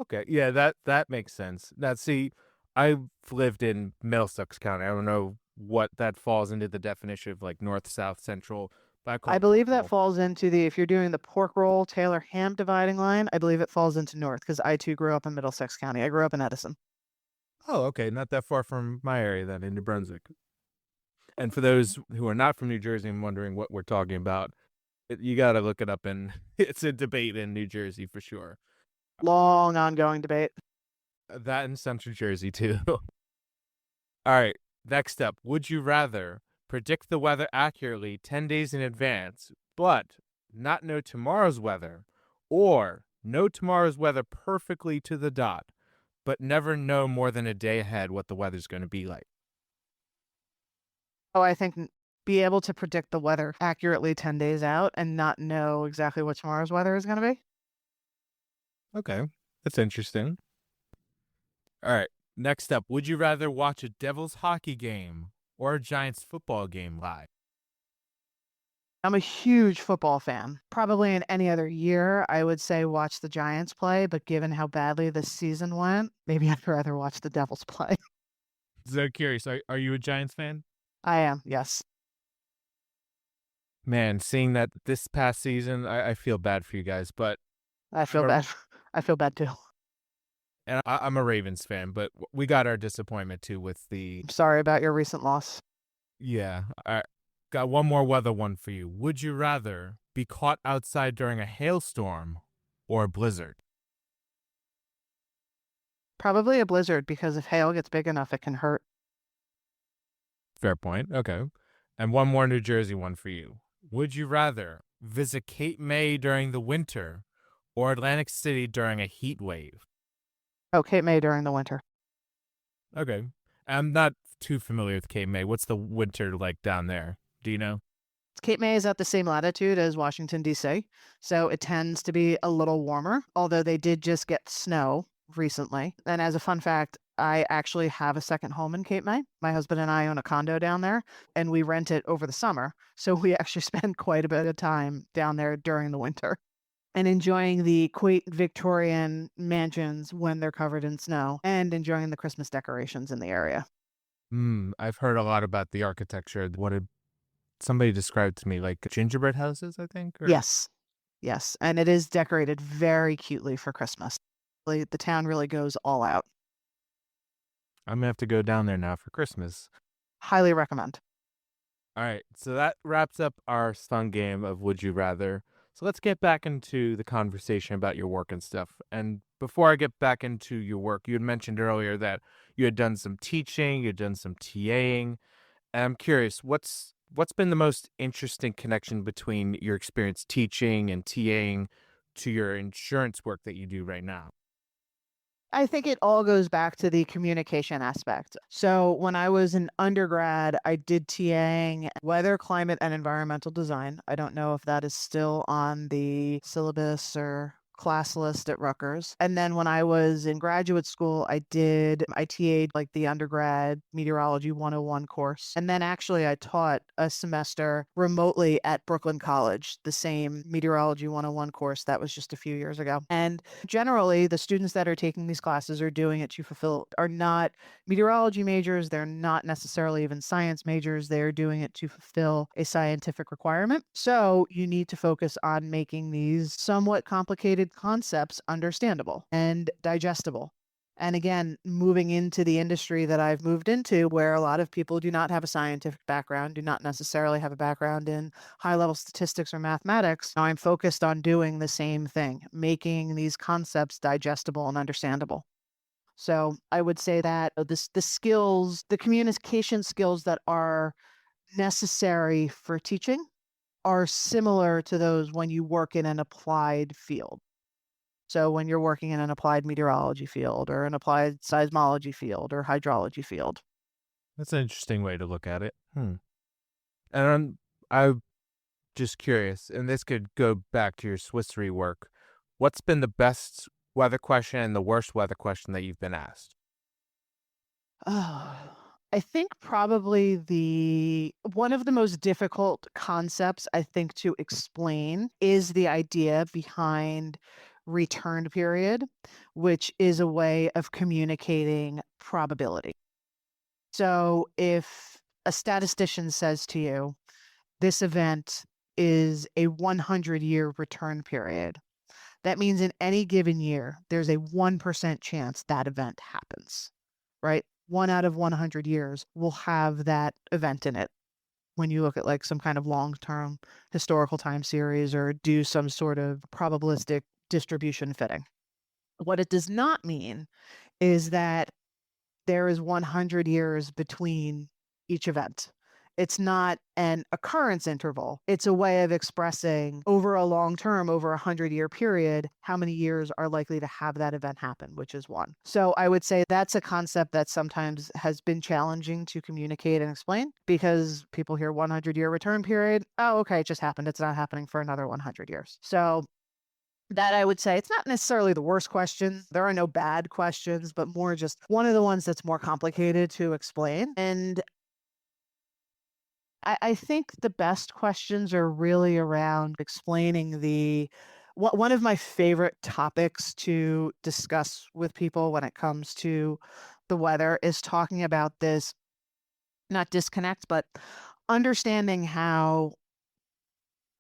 Okay, yeah, that makes sense. Now, see, I've lived in Middlesex County. I don't know what that falls into the definition of like north, south, central, but I call I it pork believe that roll. falls into the, if you're doing the pork roll Taylor ham dividing line, I believe it falls into north because I too grew up in Middlesex County. I grew up in Edison. Oh, okay, not that far from my area then, in New Brunswick. And for those who are not from New Jersey and wondering what we're talking about, you got to look it up, and it's a debate in New Jersey for sure. Long ongoing debate. That in Central Jersey too. All right, next up, would you rather predict the weather accurately 10 days in advance, but not know tomorrow's weather, or know tomorrow's weather perfectly to the dot, but never know more than a day ahead what the weather's going to be like? Oh, I think be able to predict the weather accurately 10 days out and not know exactly what tomorrow's weather is going to be. Okay, that's interesting. All right, next up, would you rather watch a Devils hockey game or a Giants football game live? I'm a huge football fan. Probably in any other year, I would say watch the Giants play, but given how badly this season went, maybe I'd rather watch the Devils play. So curious, are you a Giants fan? I am, yes. Man, seeing that this past season, I feel bad for you guys, but I I'm feel a bad. I feel bad too. I'm a Ravens fan, but we got our disappointment too with the I'm sorry about your recent loss. yeah. I got one more weather one for you. Would you rather be caught outside during a hailstorm or a blizzard? Probably a blizzard because if hail gets big enough, it can hurt. Fair point. Okay. And one more New Jersey one for you. Would you rather visit Cape May during the winter or Atlantic City during a heat wave? Oh, Cape May during the winter. Okay. I'm not too familiar with Cape May. What's the winter like down there? Do you know? Cape May is at the same latitude as Washington, D.C., so it tends to be a little warmer, although they did just get snow recently. And as a fun fact, I actually have a second home in Cape May. My husband and I own a condo down there, and we rent it over the summer. So we actually spend quite a bit of time down there during the winter and enjoying the quaint Victorian mansions when they're covered in snow and enjoying the Christmas decorations in the area. I've heard a lot about the architecture. What did somebody described to me like gingerbread houses, I think? Or Yes, yes, and it is decorated very cutely for Christmas. The town really goes all out. I'm gonna have to go down there now for Christmas. Highly recommend. All right, so that wraps up our fun game of Would You Rather. So let's get back into the conversation about your work and stuff. And before I get back into your work, you had mentioned earlier that you had done some teaching, you had done some TAing. And I'm curious, what's been the most interesting connection between your experience teaching and TAing to your insurance work that you do right now? I think it all goes back to the communication aspect. So when I was an undergrad, I did TAing weather, climate, and environmental design. I don't know if that is still on the syllabus or class list at Rutgers. And then when I was in graduate school, I TA'd like the undergrad meteorology 101 course. And then actually I taught a semester remotely at Brooklyn College, the same meteorology 101 course that was just a few years ago. And generally, the students that are taking these classes are doing it to fulfill, are not meteorology majors. They're not necessarily even science majors. They're doing it to fulfill a scientific requirement. So you need to focus on making these somewhat complicated concepts understandable and digestible. And again, moving into the industry that I've moved into, where a lot of people do not have a scientific background, do not necessarily have a background in high level statistics or mathematics, now I'm focused on doing the same thing, making these concepts digestible and understandable. So I would say that the skills, the communication skills that are necessary for teaching are similar to those when you work in an applied field. So when you're working in an applied meteorology field or an applied seismology field or hydrology field. That's an interesting way to look at it. And I'm just curious, and this could go back to your Swissery work. What's been the best weather question and the worst weather question that you've been asked? Oh, I think probably the one of the most difficult concepts I think to explain is the idea behind return period, which is a way of communicating probability. So if a statistician says to you, this event is a 100-year return period, that means in any given year, there's a 1% chance that event happens, right? One out of 100 years will have that event in it when you look at like some kind of long-term historical time series or do some sort of probabilistic distribution fitting. What it does not mean is that there is 100 years between each event. It's not an occurrence interval. It's a way of expressing over a long term, over a 100-year period, how many years are likely to have that event happen, which is one. So I would say that's a concept that sometimes has been challenging to communicate and explain because people hear 100-year return period. Oh, okay, it just happened. It's not happening for another 100 years. So that I would say it's not necessarily the worst question. There are no bad questions, but more just one of the ones that's more complicated to explain. And I think the best questions are really around explaining one of my favorite topics to discuss with people when it comes to the weather is talking about this, not disconnect, but understanding how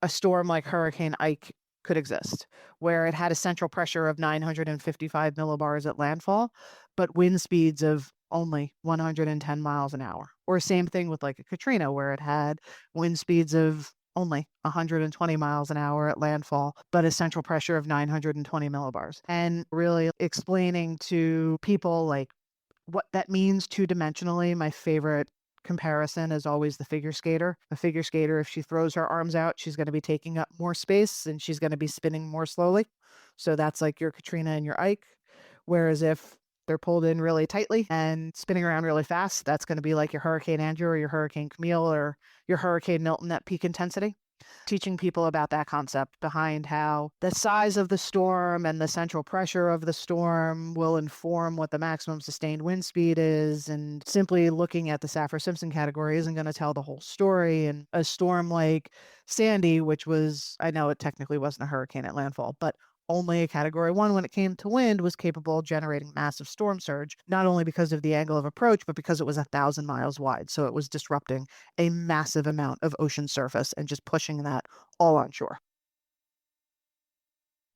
a storm like Hurricane Ike could exist, where it had a central pressure of 955 millibars at landfall, but wind speeds of only 110 miles an hour. Or same thing with like a Katrina, where it had wind speeds of only 120 miles an hour at landfall, but a central pressure of 920 millibars. And really explaining to people like what that means two-dimensionally. My favorite comparison is always the figure skater. A figure skater, if she throws her arms out, she's going to be taking up more space and she's going to be spinning more slowly. So that's like your Katrina and your Ike. Whereas if they're pulled in really tightly and spinning around really fast, that's going to be like your Hurricane Andrew or your Hurricane Camille or your Hurricane Milton at peak intensity. Teaching people about that concept behind how the size of the storm and the central pressure of the storm will inform what the maximum sustained wind speed is. And simply looking at the Saffir-Simpson category isn't going to tell the whole story. And a storm like Sandy, which was, I know it technically wasn't a hurricane at landfall, but only a category 1 when it came to wind, was capable of generating massive storm surge, not only because of the angle of approach, but because it was 1,000 miles wide. So it was disrupting a massive amount of ocean surface and just pushing that all on shore.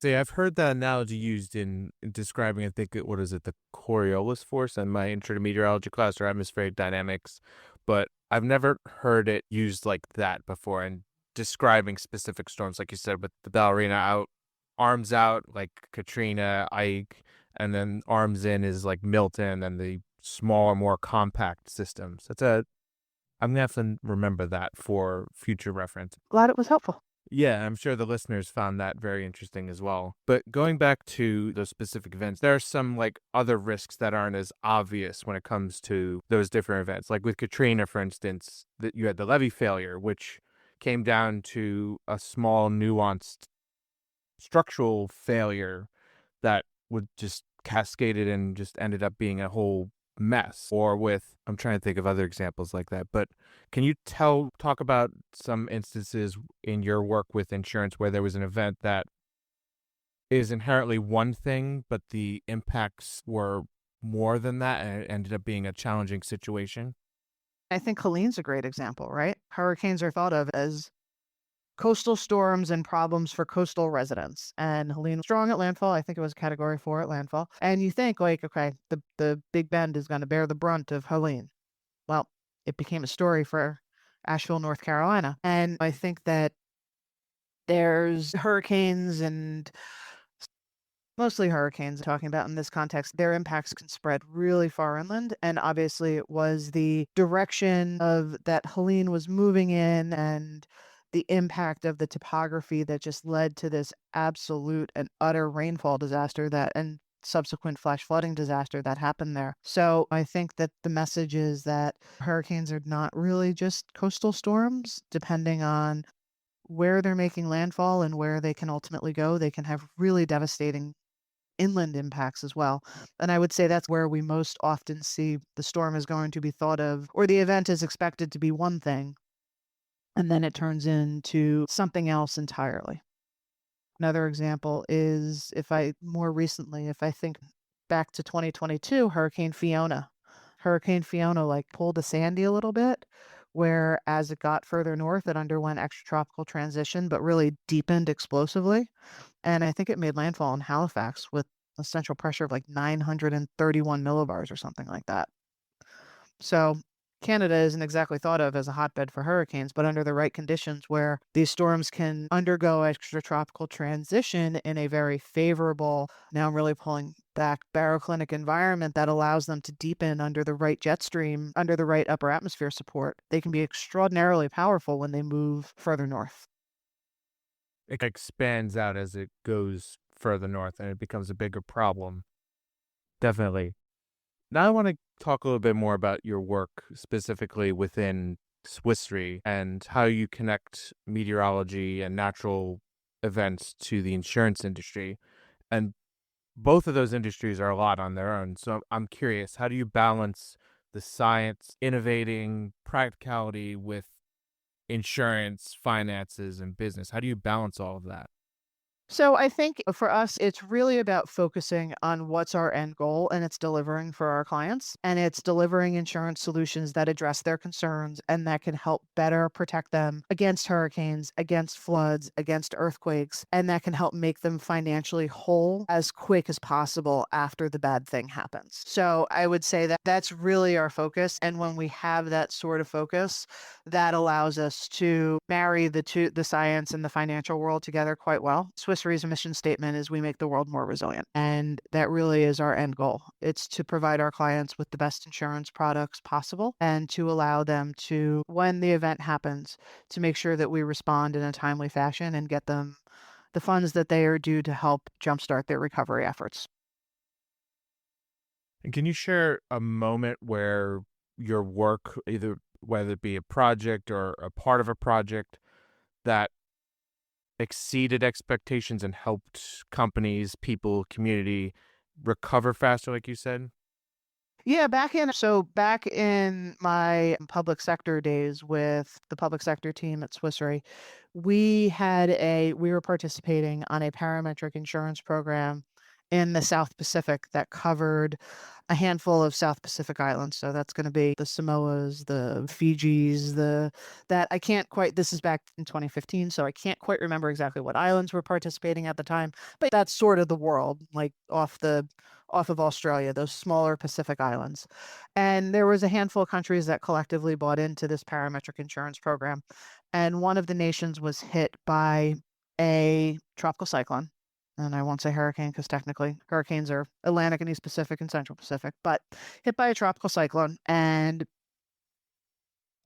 See, I've heard that analogy used in describing, I think, what is it, the Coriolis force in my intro to meteorology class or atmospheric dynamics, but I've never heard it used like that before in describing specific storms, like you said, with the ballerina out, arms out, like Katrina, Ike, and then arms in is like Milton and the smaller, more compact systems. I'm gonna have to remember that for future reference. Glad it was helpful. Yeah, I'm sure the listeners found that very interesting as well. But going back to those specific events, there are some like other risks that aren't as obvious when it comes to those different events. Like with Katrina, for instance, that you had the levee failure, which came down to a small nuanced structural failure that would just cascaded and just ended up being a whole mess. Or with, I'm trying to think of other examples like that, but can you talk about some instances in your work with insurance where there was an event that is inherently one thing, but the impacts were more than that and it ended up being a challenging situation? I think Helene's a great example, right? Hurricanes are thought of as coastal storms and problems for coastal residents. And Helene was strong at landfall. I think it was category 4 at landfall. And you think like, okay, the Big Bend is going to bear the brunt of Helene. Well, it became a story for Asheville, North Carolina. And I think that there's hurricanes and mostly hurricanes talking about in this context, their impacts can spread really far inland. And obviously, it was the direction of that Helene was moving in and the impact of the topography that just led to this absolute and utter rainfall disaster that, and subsequent flash flooding disaster that happened there. So I think that the message is that hurricanes are not really just coastal storms. Depending on where they're making landfall and where they can ultimately go, they can have really devastating inland impacts as well. And I would say that's where we most often see the storm is going to be thought of, or the event is expected to be one thing, and then it turns into something else entirely. Another example is if I think back to 2022, Hurricane Fiona. Hurricane Fiona like pulled a Sandy a little bit, where as it got further north, it underwent extratropical transition, but really deepened explosively. And I think it made landfall in Halifax with a central pressure of like 931 millibars or something like that. So Canada isn't exactly thought of as a hotbed for hurricanes, but under the right conditions where these storms can undergo extratropical transition in a very favorable, now I'm really pulling back, baroclinic environment that allows them to deepen under the right jet stream, under the right upper atmosphere support, they can be extraordinarily powerful when they move further north. It expands out as it goes further north and it becomes a bigger problem. Definitely. Now I want to talk a little bit more about your work specifically within Swiss Re and how you connect meteorology and natural events to the insurance industry. And both of those industries are a lot on their own. So I'm curious, how do you balance the science, innovating, practicality with insurance, finances, and business? How do you balance all of that? So I think for us, it's really about focusing on what's our end goal, and it's delivering for our clients, and it's delivering insurance solutions that address their concerns and that can help better protect them against hurricanes, against floods, against earthquakes, and that can help make them financially whole as quick as possible after the bad thing happens. So I would say that that's really our focus. And when we have that sort of focus, that allows us to marry the science and the financial world together quite well. Swiss Re's mission statement is we make the world more resilient. And that really is our end goal. It's to provide our clients with the best insurance products possible and to allow them to, when the event happens, to make sure that we respond in a timely fashion and get them the funds that they are due to help jumpstart their recovery efforts. And can you share a moment where your work, either whether it be a project or a part of a project, that exceeded expectations and helped companies, people, community recover faster, like you said? Yeah, back in my public sector days with the public sector team at Swiss Re, we were participating on a parametric insurance program in the South Pacific that covered a handful of South Pacific islands. So that's going to be the Samoas, the Fijis, the that I can't quite this is back in 2015, so I can't quite remember exactly what islands were participating at the time, but that's sort of the world, like off of Australia, those smaller Pacific islands. And there was a handful of countries that collectively bought into this parametric insurance program. And one of the nations was hit by a tropical cyclone. And I won't say hurricane because technically hurricanes are Atlantic and East Pacific and Central Pacific, but hit by a tropical cyclone. And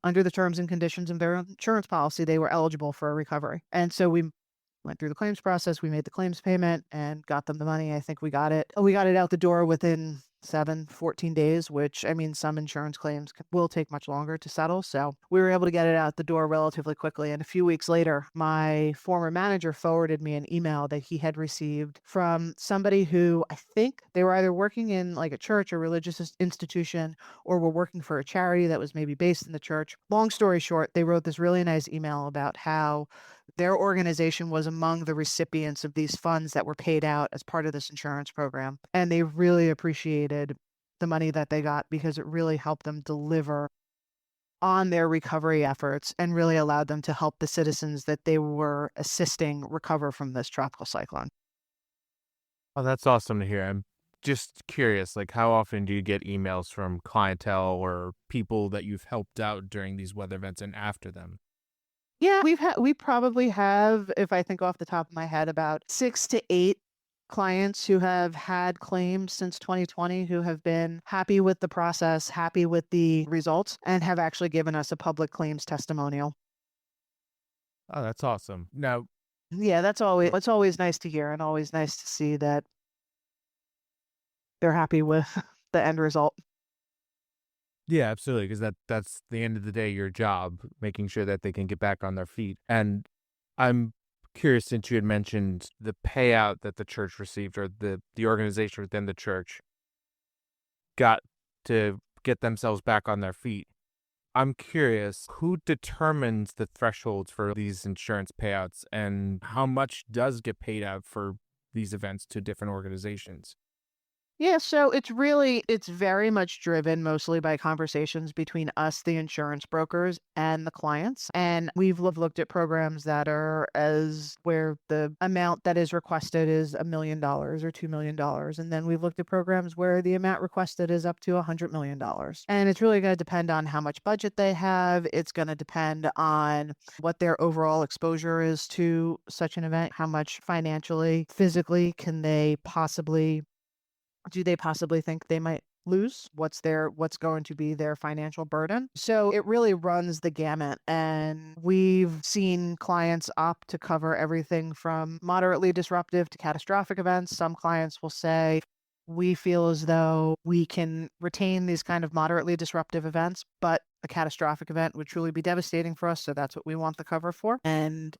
under the terms and conditions of their insurance policy, they were eligible for a recovery. And so we went through the claims process, we made the claims payment and got them the money. I think we got it. We got it out the door within 14 days, which I mean, some insurance claims will take much longer to settle. So we were able to get it out the door relatively quickly. And a few weeks later, my former manager forwarded me an email that he had received from somebody who I think they were either working in like a church or religious institution or were working for a charity that was maybe based in the church. Long story short, they wrote this really nice email about how their organization was among the recipients of these funds that were paid out as part of this insurance program. And they really appreciated the money that they got because it really helped them deliver on their recovery efforts and really allowed them to help the citizens that they were assisting recover from this tropical cyclone. Oh, that's awesome to hear. I'm just curious, like, how often do you get emails from clientele or people that you've helped out during these weather events and after them? Yeah, we probably have, if I think off the top of my head, about 6 to 8 clients who have had claims since 2020 who have been happy with the process, happy with the results, and have actually given us a public claims testimonial. Oh, that's awesome. Now, Yeah, that's always it's always nice to hear and always nice to see that they're happy with the end result. Yeah, absolutely, because that's the end of the day your job, making sure that they can get back on their feet. And I'm curious, since you had mentioned the payout that the church received, or the organization within the church got to get themselves back on their feet. I'm curious, who determines the thresholds for these insurance payouts, and how much does get paid out for these events to different organizations? Yeah, so it's very much driven mostly by conversations between us, the insurance brokers, and the clients. And we've looked at programs that are as where the amount that is requested is $1 million or $2 million. And then we've looked at programs where the amount requested is up to $100 million. And it's really going to depend on how much budget they have. It's going to depend on what their overall exposure is to such an event, how much financially, physically can they possibly do they possibly think they might lose? What's going to be their financial burden? So it really runs the gamut. And we've seen clients opt to cover everything from moderately disruptive to catastrophic events. Some clients will say, we feel as though we can retain these kind of moderately disruptive events, but a catastrophic event would truly be devastating for us. So that's what we want the cover for. And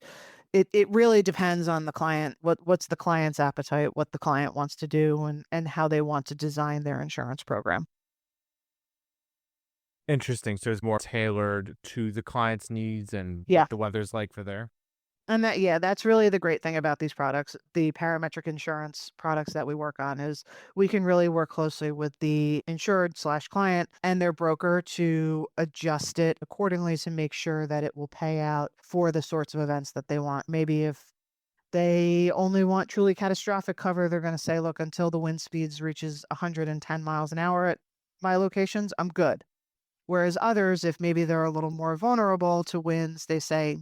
it really depends on the client, what's the client's appetite, what the client wants to do, and how they want to design their insurance program. Interesting. So it's more tailored to the client's needs and Yeah. what the weather's like for there. And that's really the great thing about these products. The parametric insurance products that we work on is we can really work closely with the insured slash client and their broker to adjust it accordingly to make sure that it will pay out for the sorts of events that they want. Maybe if they only want truly catastrophic cover, they're going to say, look, until the wind speeds reaches 110 miles an hour at my locations, I'm good. Whereas others, if maybe they're a little more vulnerable to winds, they say,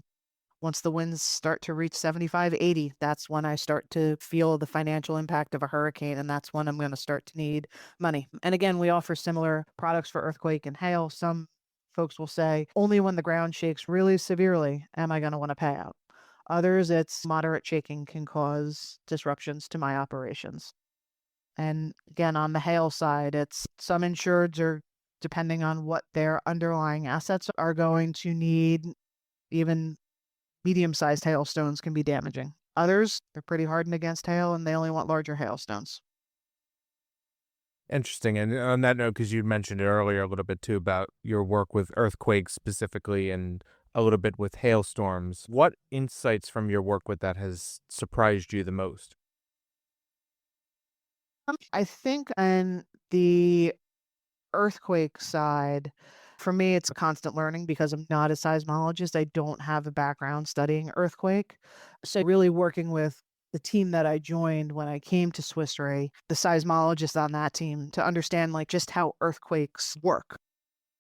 once the winds start to reach 75, 80, that's when I start to feel the financial impact of a hurricane, and that's when I'm going to start to need money. And again, we offer similar products for earthquake and hail. Some folks will say, only when the ground shakes really severely am I going to want to pay out. Others, it's moderate shaking can cause disruptions to my operations. And again, on the hail side, it's some insureds are, depending on what their underlying assets are, going to need even medium-sized hailstones can be damaging. Others, they're pretty hardened against hail and they only want larger hailstones. Interesting. And on that note, because you mentioned it earlier a little bit too about your work with earthquakes specifically and a little bit with hailstorms, what insights from your work with that has surprised you the most? I think on the earthquake side, for me, it's a constant learning because I'm not a seismologist. I don't have a background studying earthquake. So, really working with the team that I joined when I came to Swiss Re, the seismologist on that team, to understand like just how earthquakes work.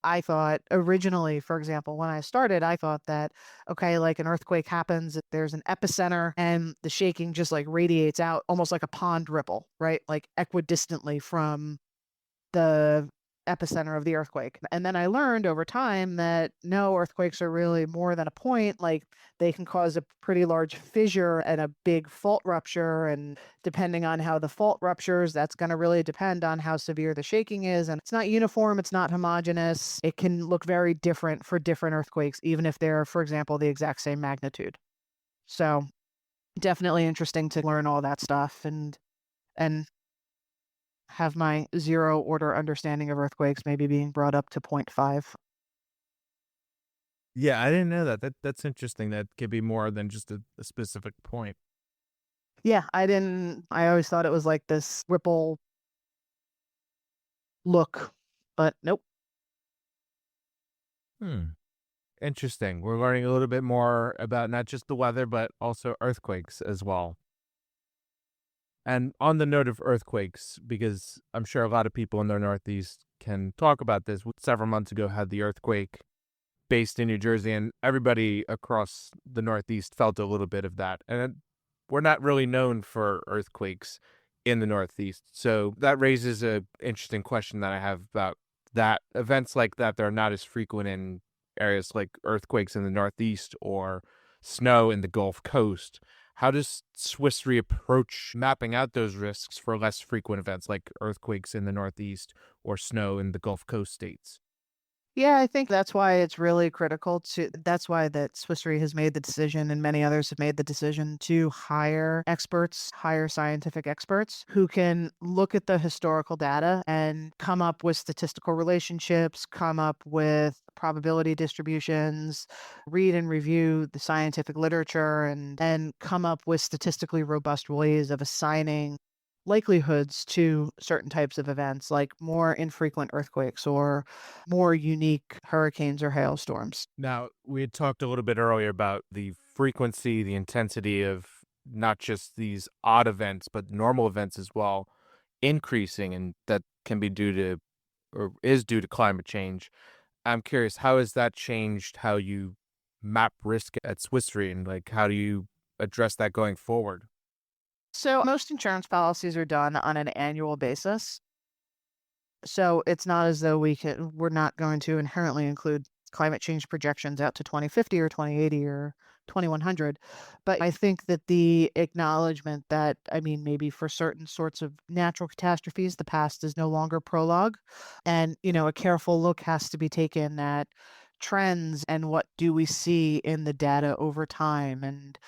I thought originally, for example, when I started, I thought that, okay, like an earthquake happens, there's an epicenter and the shaking just like radiates out almost like a pond ripple, right? Like equidistantly from the epicenter of the earthquake. And then I learned over time that no, earthquakes are really more than a point. Like they can cause a pretty large fissure and a big fault rupture. And depending on how the fault ruptures, that's going to really depend on how severe the shaking is. And it's not uniform, it's not homogeneous. It can look very different for different earthquakes, even if they're, for example, the exact same magnitude. So definitely interesting to learn all that stuff and have my zero order understanding of earthquakes maybe being brought up to point 0.5. Yeah, I didn't know that. That's interesting. That could be more than just a specific point. Yeah, I always thought it was like this ripple look, but nope. Hmm. Interesting. We're learning a little bit more about not just the weather, but also earthquakes as well. And on the note of earthquakes, because I'm sure a lot of people in the Northeast can talk about this, several months ago had the earthquake based in New Jersey, and everybody across the Northeast felt a little bit of that. And we're not really known for earthquakes in the Northeast. So that raises a interesting question that I have about that. Events like that, they're not as frequent in areas like earthquakes in the Northeast or snow in the Gulf Coast. How does Swiss Re approach mapping out those risks for less frequent events like earthquakes in the Northeast or snow in the Gulf Coast states? Yeah, I think that's why it's really critical that's why that Swiss Re has made the decision and many others have made the decision to hire experts, hire scientific experts who can look at the historical data and come up with statistical relationships, come up with probability distributions, read and review the scientific literature and come up with statistically robust ways of assigning likelihoods to certain types of events like more infrequent earthquakes or more unique hurricanes or hailstorms. Now, we had talked a little bit earlier about the frequency, the intensity of not just these odd events, but normal events as well, increasing, and that can be due to or is due to climate change. I'm curious, how has that changed how you map risk at Swiss Re, and like how do you address that going forward? So most insurance policies are done on an annual basis. So it's not as though we're not going to inherently include climate change projections out to 2050 or 2080 or 2100. But I think that the acknowledgement that, I mean, maybe for certain sorts of natural catastrophes, the past is no longer prologue. And, a careful look has to be taken at trends and what do we see in the data over time and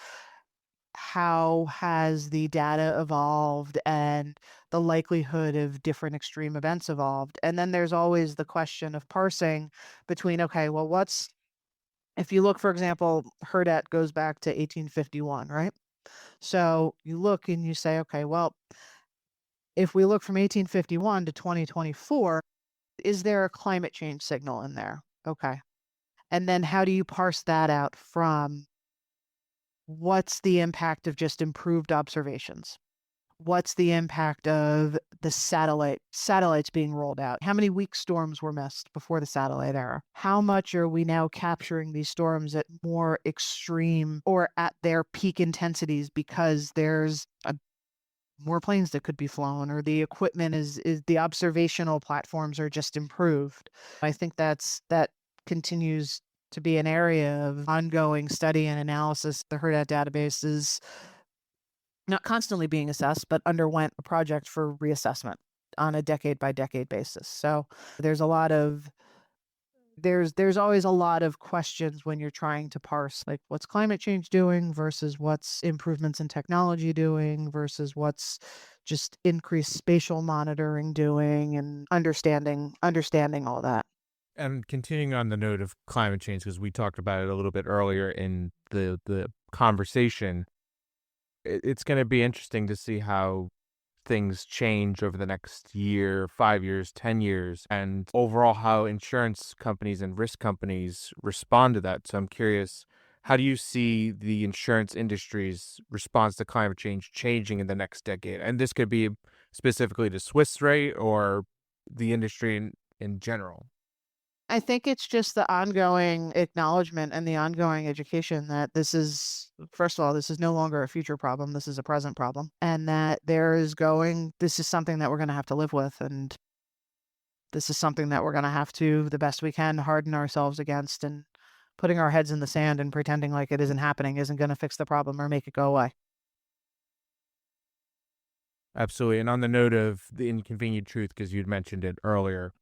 how has the data evolved and the likelihood of different extreme events evolved? And then there's always the question of parsing between, okay, well, if you look, for example, Herdet goes back to 1851, right? So you look and you say, okay, well, if we look from 1851 to 2024, is there a climate change signal in there? Okay. And then how do you parse that out from what's the impact of just improved observations? What's the impact of the satellites being rolled out? How many weak storms were missed before the satellite era? How much are we now capturing these storms at more extreme or at their peak intensities because there's more planes that could be flown or the equipment is the observational platforms are just improved. I think that continues to be an area of ongoing study and analysis. The Herdat database is not constantly being assessed, but underwent a project for reassessment on a decade by decade basis. So there's a lot of there's always a lot of questions when you're trying to parse like what's climate change doing versus what's improvements in technology doing versus what's just increased spatial monitoring doing and understanding all that. And continuing on the note of climate change, because we talked about it a little bit earlier in the conversation, it's going to be interesting to see how things change over the next year, 5 years, 10 years, and overall how insurance companies and risk companies respond to that. So I'm curious, how do you see the insurance industry's response to climate change changing in the next decade? And this could be specifically to Swiss Re or the industry in general. I think it's just the ongoing acknowledgement and the ongoing education that first of all, this is no longer a future problem. This is a present problem. And that this is something that we're going to have to live with. And this is something that we're going to have to, the best we can, harden ourselves against. And putting our heads in the sand and pretending like it isn't happening isn't going to fix the problem or make it go away. Absolutely. And on the note of the inconvenient truth, because you'd mentioned it earlier,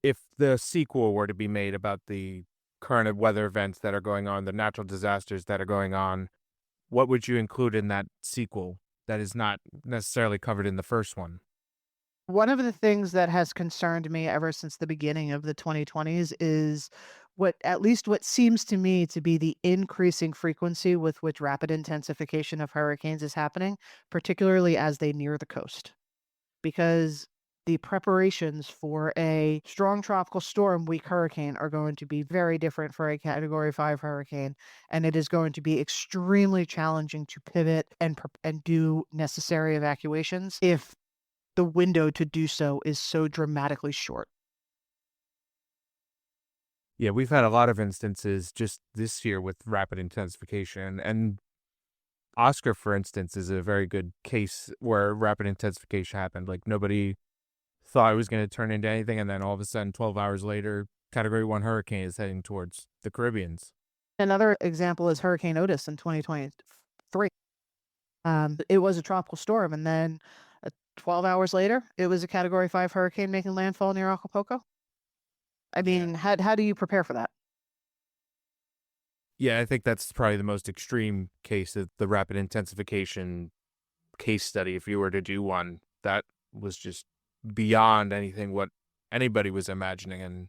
if the sequel were to be made about the current weather events that are going on, the natural disasters that are going on, what would you include in that sequel that is not necessarily covered in the first one? One of the things that has concerned me ever since the beginning of the 2020s is what seems to me to be the increasing frequency with which rapid intensification of hurricanes is happening, particularly as they near the coast. Because the preparations for a strong tropical storm, weak hurricane are going to be very different for a category 5 hurricane. And it is going to be extremely challenging to pivot and do necessary evacuations if the window to do so is so dramatically short. Yeah, we've had a lot of instances just this year with rapid intensification. And Oscar, for instance, is a very good case where rapid intensification happened. Like nobody thought it was going to turn into anything. And then all of a sudden, 12 hours later, Category 1 hurricane is heading towards the Caribbeans. Another example is Hurricane Otis in 2023. It was a tropical storm, and then 12 hours later, it was a Category 5 hurricane making landfall near Acapulco. I Yeah. mean, how do you prepare for that? Yeah, I think that's probably the most extreme case of the rapid intensification case study. If you were to do one, that was just beyond anything what anybody was imagining. And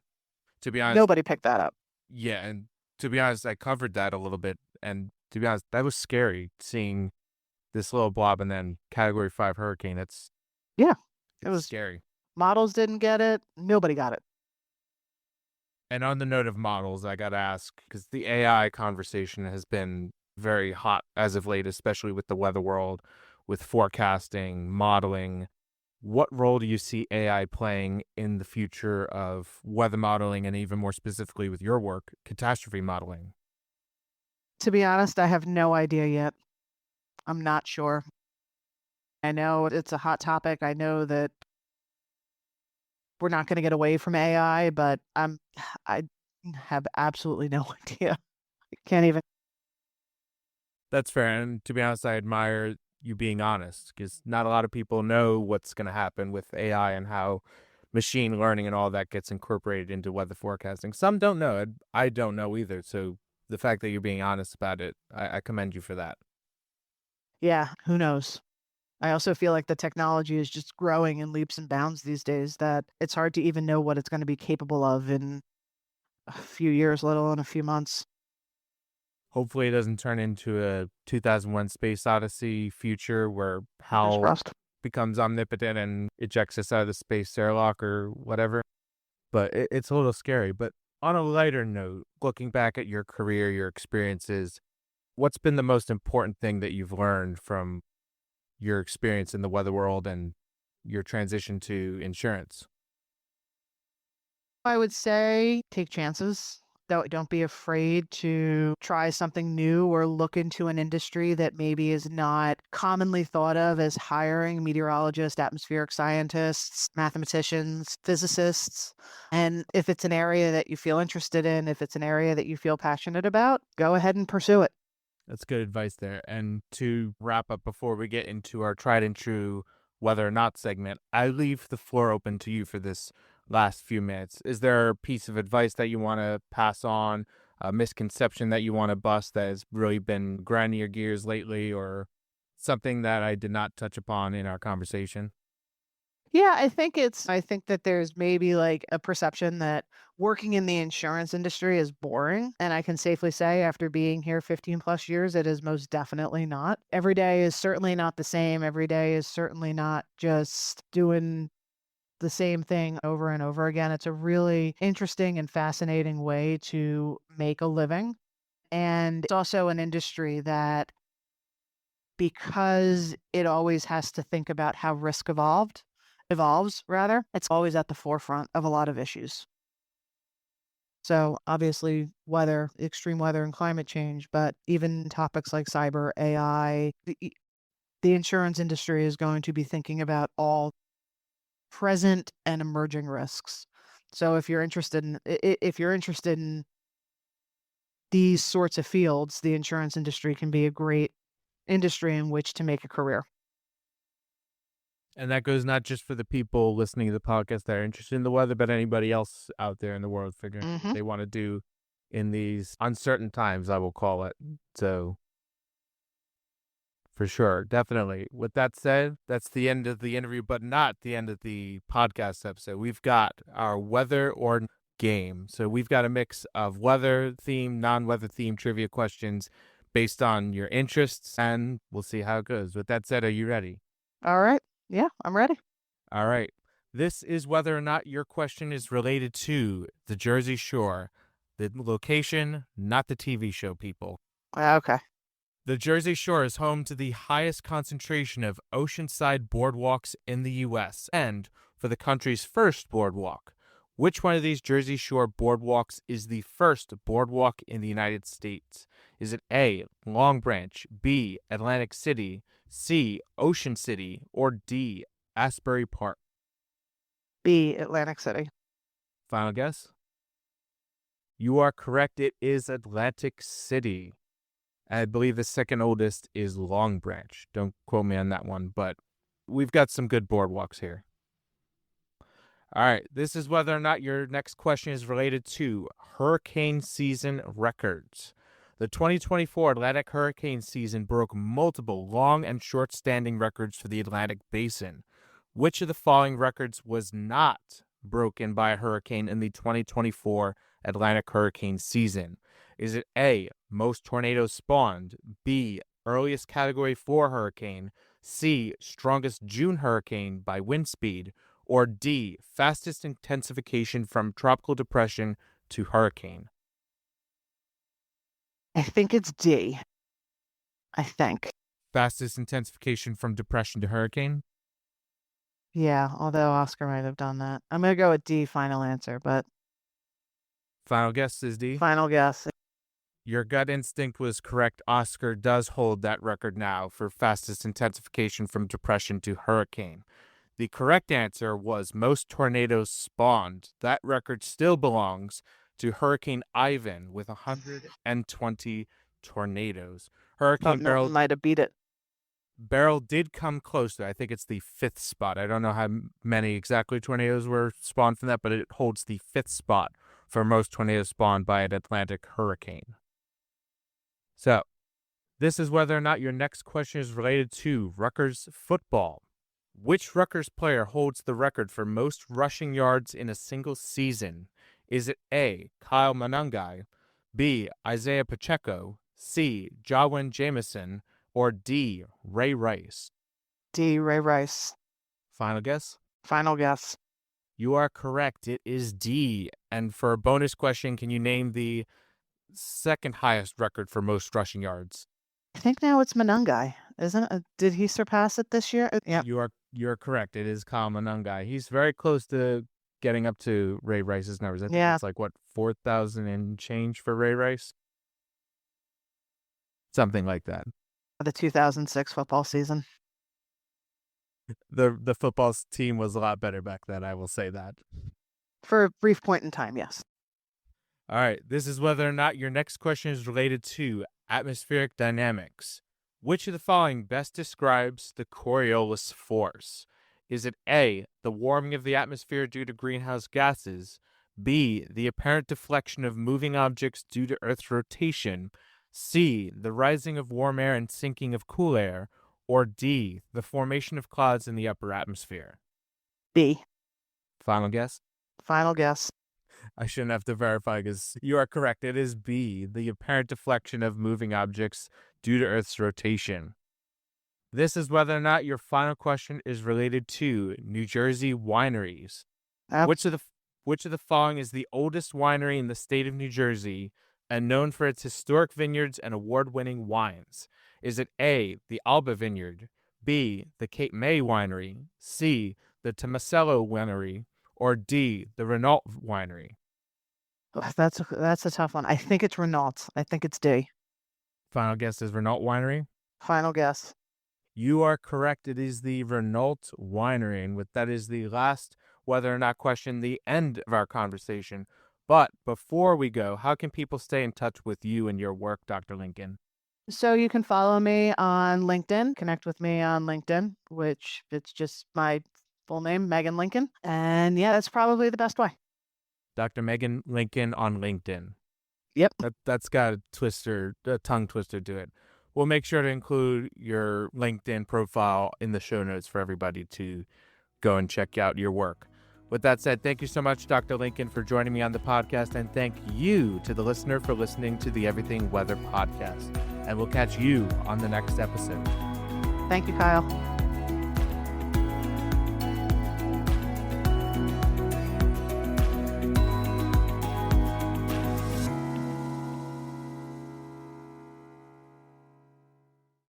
to be honest, Nobody picked that up. yeah, and to be honest, I covered that a little bit. And to be honest, that was scary seeing this little blob and then Category 5 hurricane. Yeah, it It's was scary. models didn't get it. Nobody got it. And on the note of models, I got to ask, because the AI conversation has been very hot as of late, especially with the weather world, with forecasting, modeling. What role do you see AI playing in the future of weather modeling and even more specifically with your work, catastrophe modeling? To be honest, I have no idea yet. I'm not sure. I know it's a hot topic. I know that we're not gonna get away from AI, but I have absolutely no idea. I can't even. That's fair. And to be honest, I admire you being honest because not a lot of people know what's going to happen with AI and how machine learning and all that gets incorporated into weather forecasting. Some don't know it. I don't know either. So the fact that you're being honest about it, I commend you for that. Yeah, who knows? I also feel like the technology is just growing in leaps and bounds these days that it's hard to even know what it's gonna be capable of in a few years, let alone a few months. Hopefully, it doesn't turn into a 2001 Space Odyssey future where Fingers HAL crossed. becomes omnipotent and ejects us out of the space airlock or whatever. But it's a little scary. But on a lighter note, looking back at your career, your experiences, what's been the most important thing that you've learned from your experience in the weather world and your transition to insurance? I would say take chances. Don't be afraid to try something new or look into an industry that maybe is not commonly thought of as hiring meteorologists, atmospheric scientists, mathematicians, physicists. And if it's an area that you feel interested in, if it's an area that you feel passionate about, go ahead and pursue it. That's good advice there. And to wrap up before we get into our tried and true whether or not segment, I leave the floor open to you for this last few minutes. Is there a piece of advice that you want to pass on, a misconception that you want to bust that has really been grinding your gears lately, or something that I did not touch upon in our conversation? Yeah, I think that there's maybe like a perception that working in the insurance industry is boring. And I can safely say, after being here 15 plus years, it is most definitely not. Every day is certainly not the same. Every day is certainly not just doing the same thing over and over again. It's a really interesting and fascinating way to make a living. And it's also an industry that, because it always has to think about how risk evolves rather, it's always at the forefront of a lot of issues. So obviously weather, extreme weather and climate change, but even topics like cyber, AI, the insurance industry is going to be thinking about all present and emerging risks. So if you're interested in these sorts of fields, the insurance industry can be a great industry in which to make a career. And that goes not just for the people listening to the podcast that are interested in the weather, but anybody else out there in the world figuring Mhm. they want to do in these uncertain times, I will call it. So, for sure, definitely. With that said, that's the end of the interview, but not the end of the podcast episode. We've got our weather or game. So, we've got a mix of weather theme, non weather theme trivia questions based on your interests, and we'll see how it goes. With that said, are you ready? All right. Yeah, I'm ready. All right. This is whether or not your question is related to the Jersey Shore, the location, not the TV show, people. Okay. The Jersey Shore is home to the highest concentration of oceanside boardwalks in the U.S. and for the country's first boardwalk. Which one of these Jersey Shore boardwalks is the first boardwalk in the United States? Is it A, Long Branch, B, Atlantic City, C, Ocean City, or D, Asbury Park? B, Atlantic City. Final guess? You are correct. It is Atlantic City. I believe the second oldest is Long Branch. Don't quote me on that one, but we've got some good boardwalks here. All right, this is whether or not your next question is related to hurricane season records. The 2024 Atlantic hurricane season broke multiple long and short-standing records for the Atlantic Basin. Which of the following records was not broken by a hurricane in the 2024 Atlantic hurricane season? Is it A, most tornadoes spawned, B, earliest Category 4 hurricane, C, strongest June hurricane by wind speed, or D, fastest intensification from tropical depression to hurricane? I think it's D. I think. Fastest intensification from depression to hurricane? Yeah, although Oscar might have done that. I'm going to go with D, final answer, but Final guess is D? final guess. Your gut instinct was correct. Oscar does hold that record now for fastest intensification from depression to hurricane. The correct answer was most tornadoes spawned. That record still belongs to Hurricane Ivan with 120 tornadoes. Hurricane Beryl might have beat it. Beryl did come close to it. I think it's the 5th spot. I don't know how many exactly tornadoes were spawned from that, but it holds the 5th spot for most tornadoes spawned by an Atlantic hurricane. So, this is whether or not your next question is related to Rutgers football. Which Rutgers player holds the record for most rushing yards in a single season? Is it A, Kyle Monangai, B, Isaiah Pacheco, C, Jawin Jamison, or D, Ray Rice? D, Ray Rice. Final guess? Final guess. You are correct. It is D. And for a bonus question, can you name the second highest record for most rushing yards? I think now it's Monangai, isn't it? Did he surpass it this year? Yeah. You're correct. It is Kyle Monangai. He's very close to getting up to Ray Rice's numbers. I think it's like, what, 4,000 and change for Ray Rice? Something like that. The 2006 football season. The football team was a lot better back then, I will say that. For a brief point in time, yes. All right, this is whether or not your next question is related to atmospheric dynamics. Which of the following best describes the Coriolis force? Is it A, the warming of the atmosphere due to greenhouse gases, B, the apparent deflection of moving objects due to Earth's rotation, C, the rising of warm air and sinking of cool air, or D, the formation of clouds in the upper atmosphere? B. Final guess? Final guess. I shouldn't have to verify because you are correct. It is B, the apparent deflection of moving objects due to Earth's rotation. This is whether or not your final question is related to New Jersey wineries. Which of the following is the oldest winery in the state of New Jersey and known for its historic vineyards and award-winning wines? Is it A, the Alba Vineyard, B, the Cape May Winery, C, the Tomasello Winery, or D, the Renault Winery? That's a tough one. I think it's Renault. I think it's D. Final guess is Renault Winery? Final guess. You are correct. It is the Renault Winery. And that is the last whether or not question, the end of our conversation. But before we go, how can people stay in touch with you and your work, Dr. Linkin? So you can follow me on LinkedIn, connect with me on LinkedIn, which it's just my full name, Megan Linkin. And yeah, that's probably the best way. Dr. Megan Linkin on LinkedIn. Yep. That's got a tongue twister to it. We'll make sure to include your LinkedIn profile in the show notes for everybody to go and check out your work. With that said, thank you so much, Dr. Linkin, for joining me on the podcast, and thank you to the listener for listening to the Everything Weather podcast. And we'll catch you on the next episode. Thank you, Kyle.